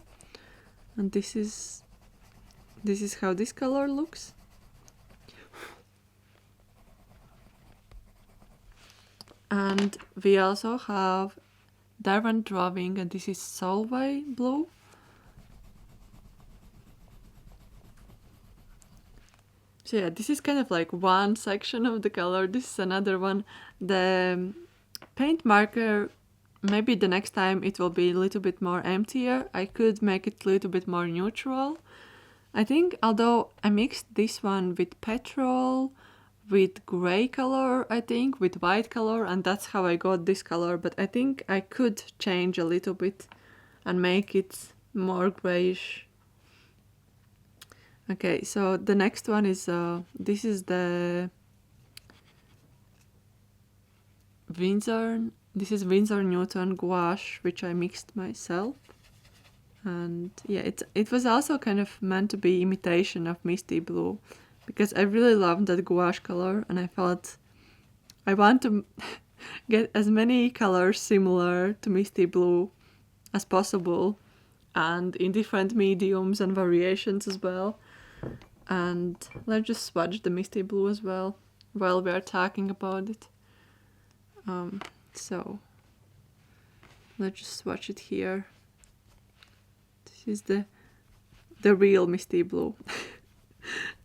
and this is how this color looks. And we also have Derwent drawing, and this is Solvay blue. So yeah, this is kind of like one section of the color. This is another one. The paint marker, maybe the next time it will be a little bit more emptier. I could make it a little bit more neutral. I think, although I mixed this one with petrol, with gray color, I think, with white color, and that's how I got this color. But I think I could change a little bit and make it more grayish. Okay, so the next one is, this is the Winsor Newton gouache, which I mixed myself. And yeah, it was also kind of meant to be imitation of Misty Blue, because I really loved that gouache color, and I thought I want to get as many colors similar to Misty Blue as possible, and in different mediums and variations as well. And let's just swatch the Misty Blue as well while we are talking about it. So let's just swatch it here. This is the real Misty Blue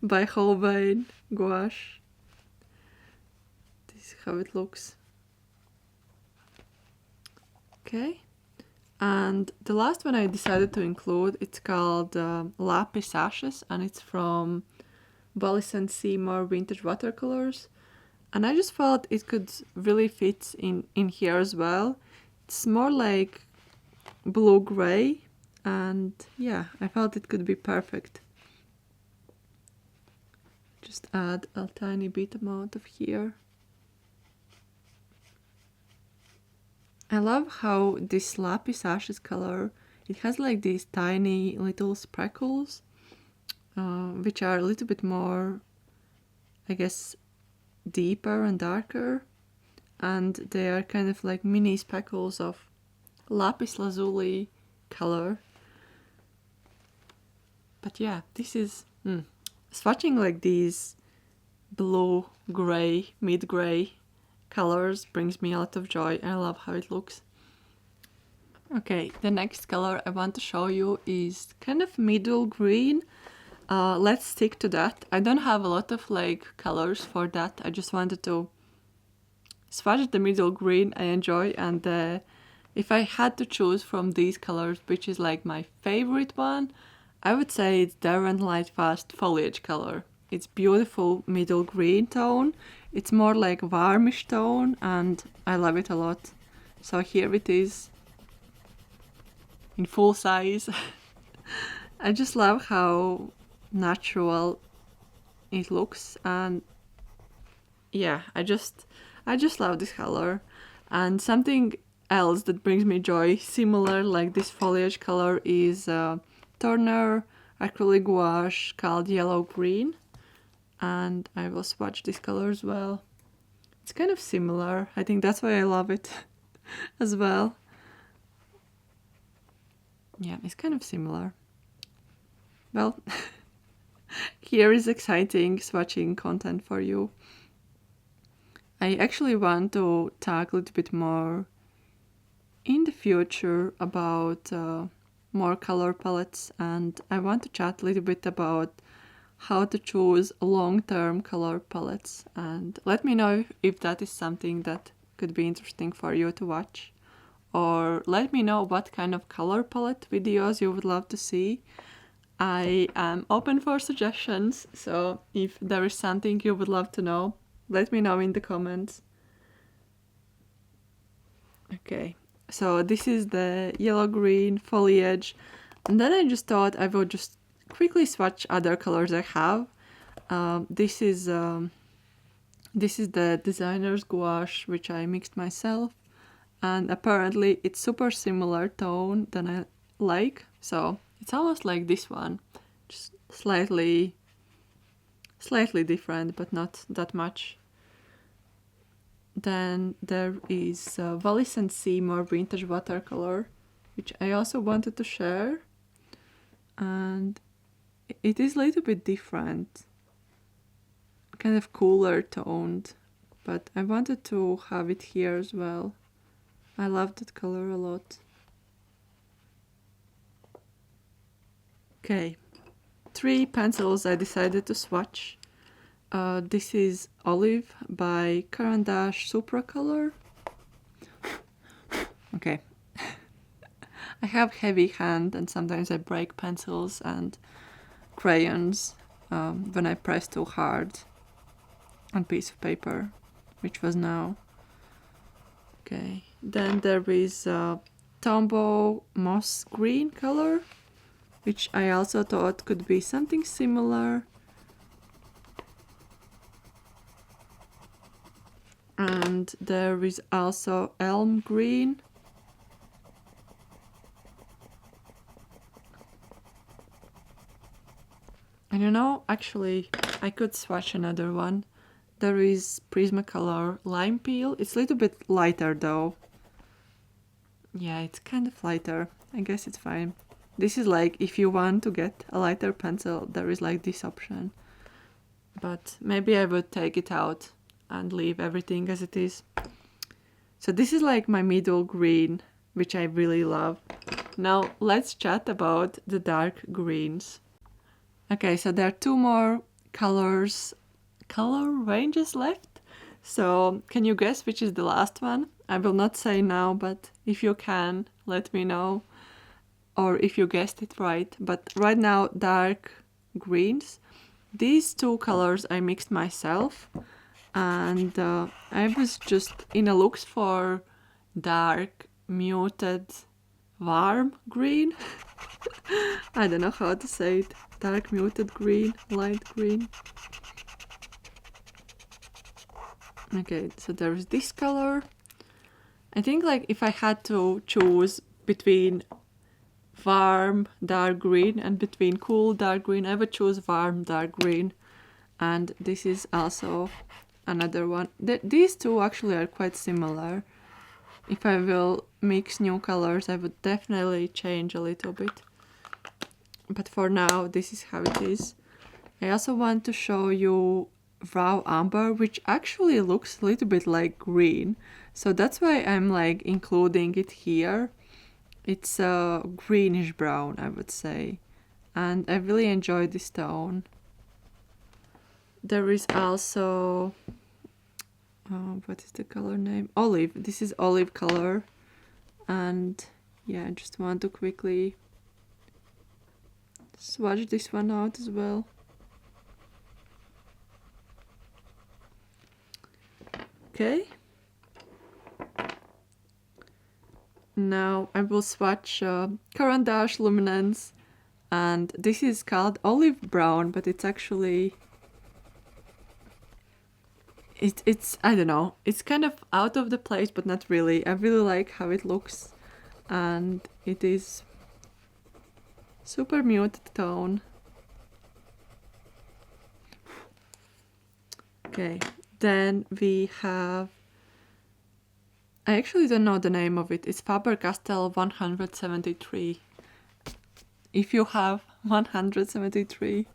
by Holbein gouache. This is how it looks. Okay. And the last one I decided to include, it's called Lapis Ashes, and it's from Wallace and Seymour Vintage Watercolours. And I just felt it could really fit in here as well. It's more like blue-gray, and yeah, I felt it could be perfect. Just add a tiny bit amount of here. I love how this Lapis Ashes color, it has like these tiny little sparkles, which are a little bit more, I guess, deeper and darker, and they are kind of like mini speckles of lapis lazuli color. But yeah, this is swatching like these blue, gray, mid-gray colors brings me a lot of joy. I love how it looks. Okay, the next color I want to show you is kind of middle green. Let's stick to that. I don't have a lot of like colors for that. I just wanted to swatch the middle green I enjoy, and if I had to choose from these colors, which is like my favorite one, I would say it's Derwent Light Fast Foliage color. It's beautiful middle green tone. It's more like warmish tone, and I love it a lot. So here it is in full size. I just love how natural it looks, and yeah, I just love this color. And something else that brings me joy, similar like this foliage color, is Turner acrylic gouache called Yellow Green, and I will swatch this color as well. It's kind of similar. I think that's why I love it as well. Yeah, it's kind of similar. Well, here is exciting swatching content for you. I actually want to talk a little bit more in the future about more color palettes, and I want to chat a little bit about how to choose long-term color palettes, and let me know if that is something that could be interesting for you to watch, or let me know what kind of color palette videos you would love to see. I am open for suggestions, so if there is something you would love to know, let me know in the comments. Okay, So this is the yellow-green foliage. And then I just thought I would just quickly swatch other colors I have. This is the designer's gouache, which I mixed myself. And apparently it's super similar tone than I like. So it's almost like this one. Just slightly different, but not that much. Then there is Wallace and Seymour Vintage Watercolor, which I also wanted to share. And it is a little bit different, kind of cooler toned, but I wanted to have it here as well. I love that color a lot. Okay, 3 pencils I decided to swatch. This is Olive by Caran'd'ache Supracolor. Okay. I have heavy hand and sometimes I break pencils and crayons when I press too hard on piece of paper, which was now. Okay, then there is Tombow Moss Green color, which I also thought could be something similar. And there is also Elm Green. And you know, actually, I could swatch another one. There is Prismacolor Lime Peel. It's a little bit lighter though. Yeah, it's kind of lighter. I guess it's fine. This is like, if you want to get a lighter pencil, there is like this option. But maybe I would take it out and leave everything as it is. So this is like my middle green, which I really love. Now let's chat about the dark greens. Okay, so there are 2 more color ranges left. So can you guess which is the last one? I will not say now, but if you can, let me know. Or if you guessed it right. But right now, dark greens. These 2 colors I mixed myself. And I was just in a looks for dark, muted, warm green. I don't know how to say it. Dark muted green, light green. Okay, so there's this color. I think like if I had to choose between warm dark green and between cool dark green, I would choose warm dark green. And this is also another one. These 2 actually are quite similar. If I will mix new colors, I would definitely change a little bit. But for now, this is how it is. I also want to show you raw amber, which actually looks a little bit like green. So that's why I'm like including it here. It's a greenish brown, I would say. And I really enjoy this tone. There is also, what is the color name? Olive. This is olive color. And yeah, I just want to quickly swatch this one out as well. Okay. Now I will swatch Caran'd'ache Luminance, and this is called Olive Brown, but it's actually it's I don't know, it's kind of out of the place, but not really. I really like how it looks, and it is super muted tone. Okay, then we have, I actually don't know the name of it. It's Faber Castell 173. If you have 173,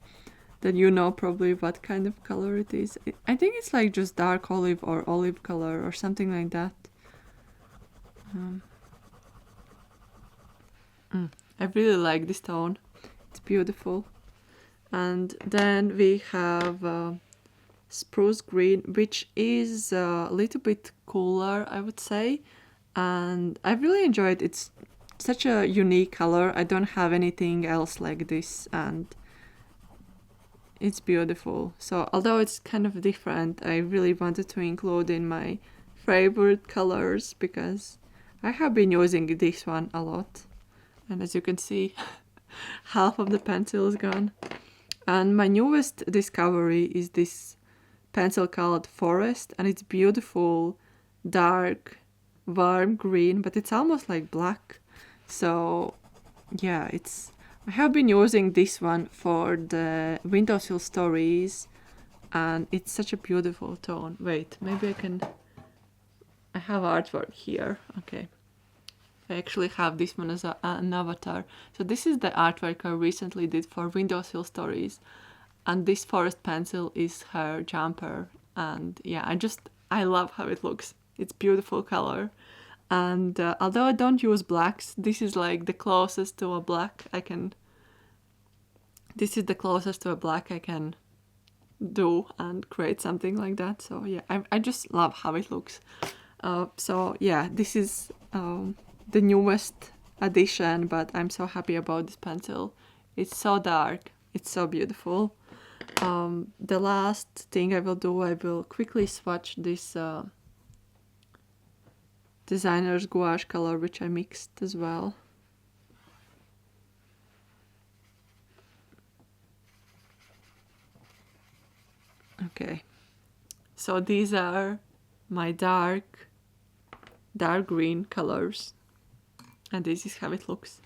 then you know probably what kind of color it is. I think it's like just dark olive or olive color or something like that. I really like this tone. It's beautiful. And then we have Spruce Green, which is a little bit cooler, I would say. And I really enjoyed it. It's such a unique color. I don't have anything else like this, and it's beautiful. So although it's kind of different, I really wanted to include in my favorite colors because I have been using this one a lot, and as you can see, half of the pencil is gone. And my newest discovery is this pencil called Forest, and it's beautiful, dark, warm green, but it's almost like black. So yeah, I have been using this one for the windowsill stories, and it's such a beautiful tone. Wait, maybe I have artwork here. Okay. I actually have this one as an avatar. So this is the artwork I recently did for Windowsill Stories. And this forest pencil is her jumper. And yeah, I love how it looks. It's beautiful color. And although I don't use blacks, this is like the closest to a black I can... This is the closest to a black I can do and create something like that. So yeah, I just love how it looks. So yeah, this is... the newest addition, but I'm so happy about this pencil. It's so dark, it's so beautiful. The last thing I will do, I will quickly swatch this designer's gouache color, which I mixed as well. Okay, so these are my dark green colors. And this is how it looks.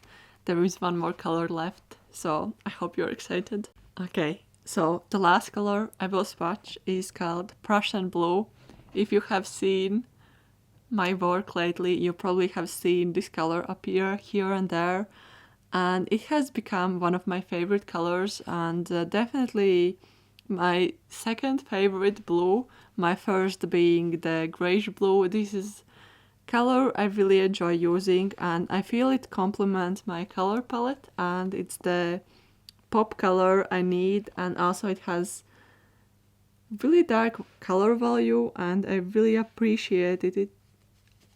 There is one more color left, so I hope you're excited. Okay, so the last color I will swatch is called Prussian Blue. If you have seen my work lately, you probably have seen this color appear here and there. And it has become one of my favorite colors, and definitely my second favorite blue. My first being the grayish blue. This is color I really enjoy using, and I feel it complements my color palette, and it's the pop color I need, and also it has really dark color value, and I really appreciate it.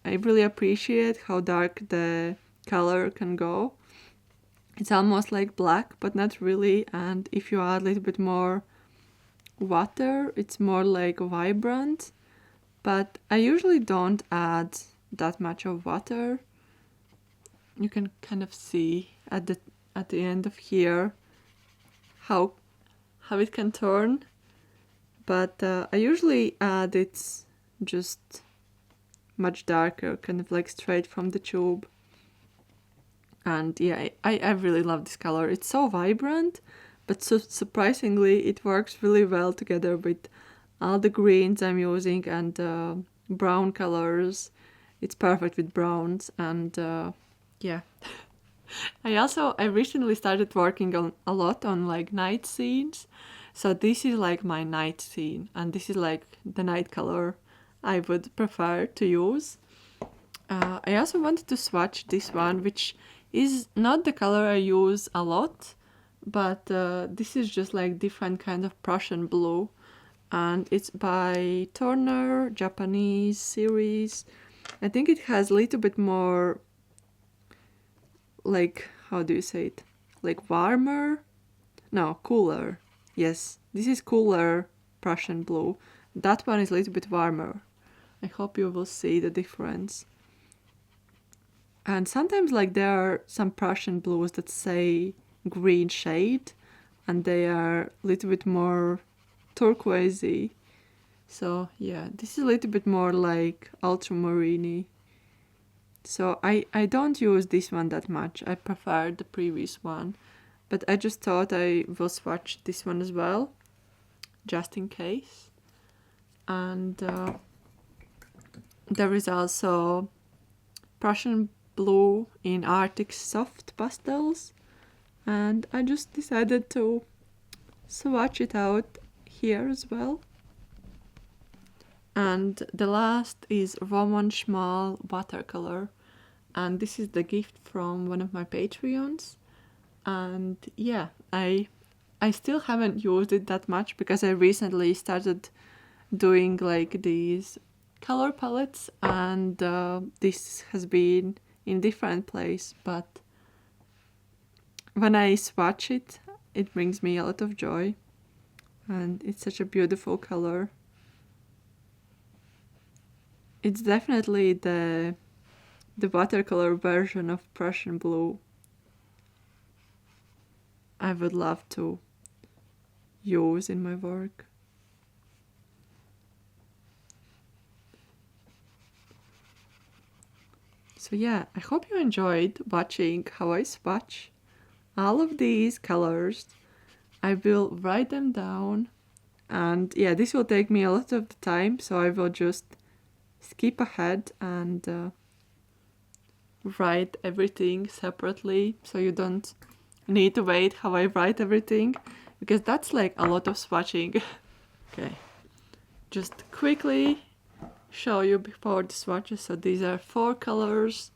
I really appreciate how dark the color can go. It's almost like black, but not really, and if you add a little bit more water, it's more like vibrant, but I usually don't add that much of water. You can kind of see at the end of here how it can turn, but I usually add it just much darker, kind of like straight from the tube. And yeah, I really love this color. It's so vibrant, but so surprisingly it works really well together with all the greens I'm using and brown colors. It's perfect with browns, and yeah. I recently started working on a lot on like night scenes. So this is like my night scene, and this is like the night color I would prefer to use. I also wanted to swatch this one, which is not the color I use a lot, but this is just like different kind of Prussian blue, and it's by Turner, Japanese series. I think it has a little bit more, like, how do you say it? Like warmer? No, cooler. Yes, this is cooler Prussian blue. That one is a little bit warmer. I hope you will see the difference. And sometimes like there are some Prussian blues that say green shade, and they are a little bit more turquoisey. So yeah, this is a little bit more like ultramarine. So I don't use this one that much. I prefer the previous one. But I just thought I will swatch this one as well, just in case. And there is also Prussian blue in Arctic soft pastels. And I just decided to swatch it out here as well. And the last is Roman Schmal watercolor, and this is the gift from one of my Patreons. And yeah, I still haven't used it that much because I recently started doing like these color palettes, and this has been in different place, but when I swatch it, it brings me a lot of joy, and it's such a beautiful color. It's definitely the the watercolor version of Prussian blue. I would love to use in my work. So yeah, I hope you enjoyed watching how I swatch all of these colors. I will write them down, and yeah, this will take me a lot of the time, so I will just skip ahead and write everything separately, so you don't need to wait how I write everything, because that's like a lot of swatching. Okay, just quickly show you before the swatches. So these are 4 colors,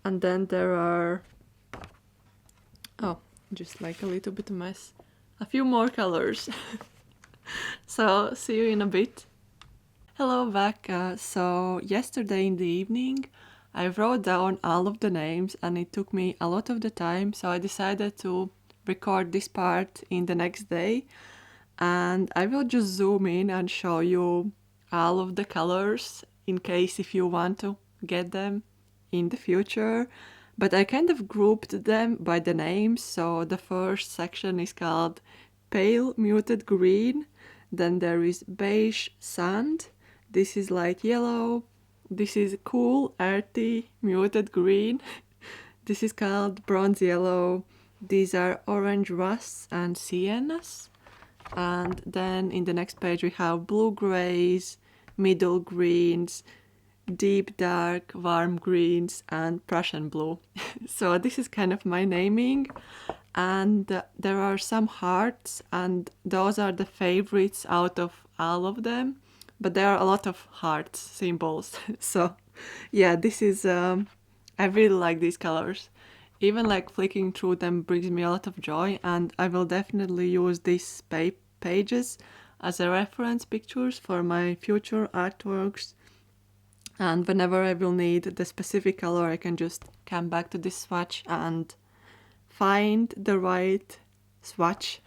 and then there are, oh, just like a little bit of mess, a few more colors. So see you in a bit. Hello back. So yesterday in the evening I wrote down all of the names, and it took me a lot of the time, so I decided to record this part in the next day, and I will just zoom in and show you all of the colors in case if you want to get them in the future. But I kind of grouped them by the names. So the first section is called Pale Muted Green, then there is Beige Sand, this is light yellow, this is Cool Earthy Muted Green, this is called Bronze Yellow, these are Orange Rusts and Siennas, and then in the next page we have Blue Grays, Middle Greens, Deep Dark, Warm Greens, and Prussian Blue. So this is kind of my naming, and there are some hearts, and those are the favorites out of all of them, but there are a lot of heart symbols. So yeah, this is I really like these colors. Even like flicking through them brings me a lot of joy, and I will definitely use these pages as a reference pictures for my future artworks. And whenever I will need the specific color, I can just come back to this swatch and find the right swatch.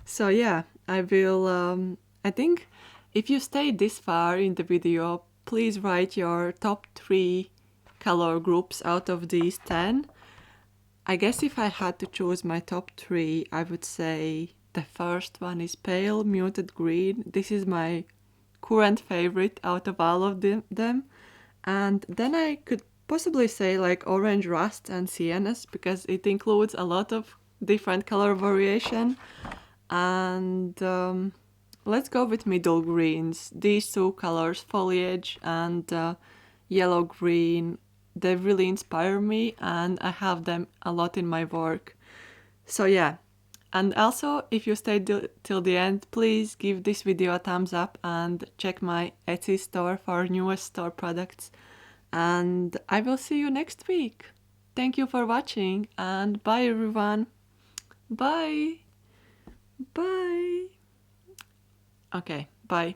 So yeah, I will, I think if you stayed this far in the video, please write your top 3 color groups out of these 10. I guess if I had to choose my top 3, I would say the first one is Pale Muted Green. This is my current favorite out of all of them. And then I could possibly say like Orange Rust and Siennas, because it includes a lot of different color variation. And let's go with Middle Greens. These 2 colors, Foliage and Yellow Green, they really inspire me, and I have them a lot in my work. So yeah. And also, if you stayed till the end, please give this video a thumbs up and check my Etsy store for newest store products. And I will see you next week. Thank you for watching, and bye everyone. Bye. Bye. Okay, bye.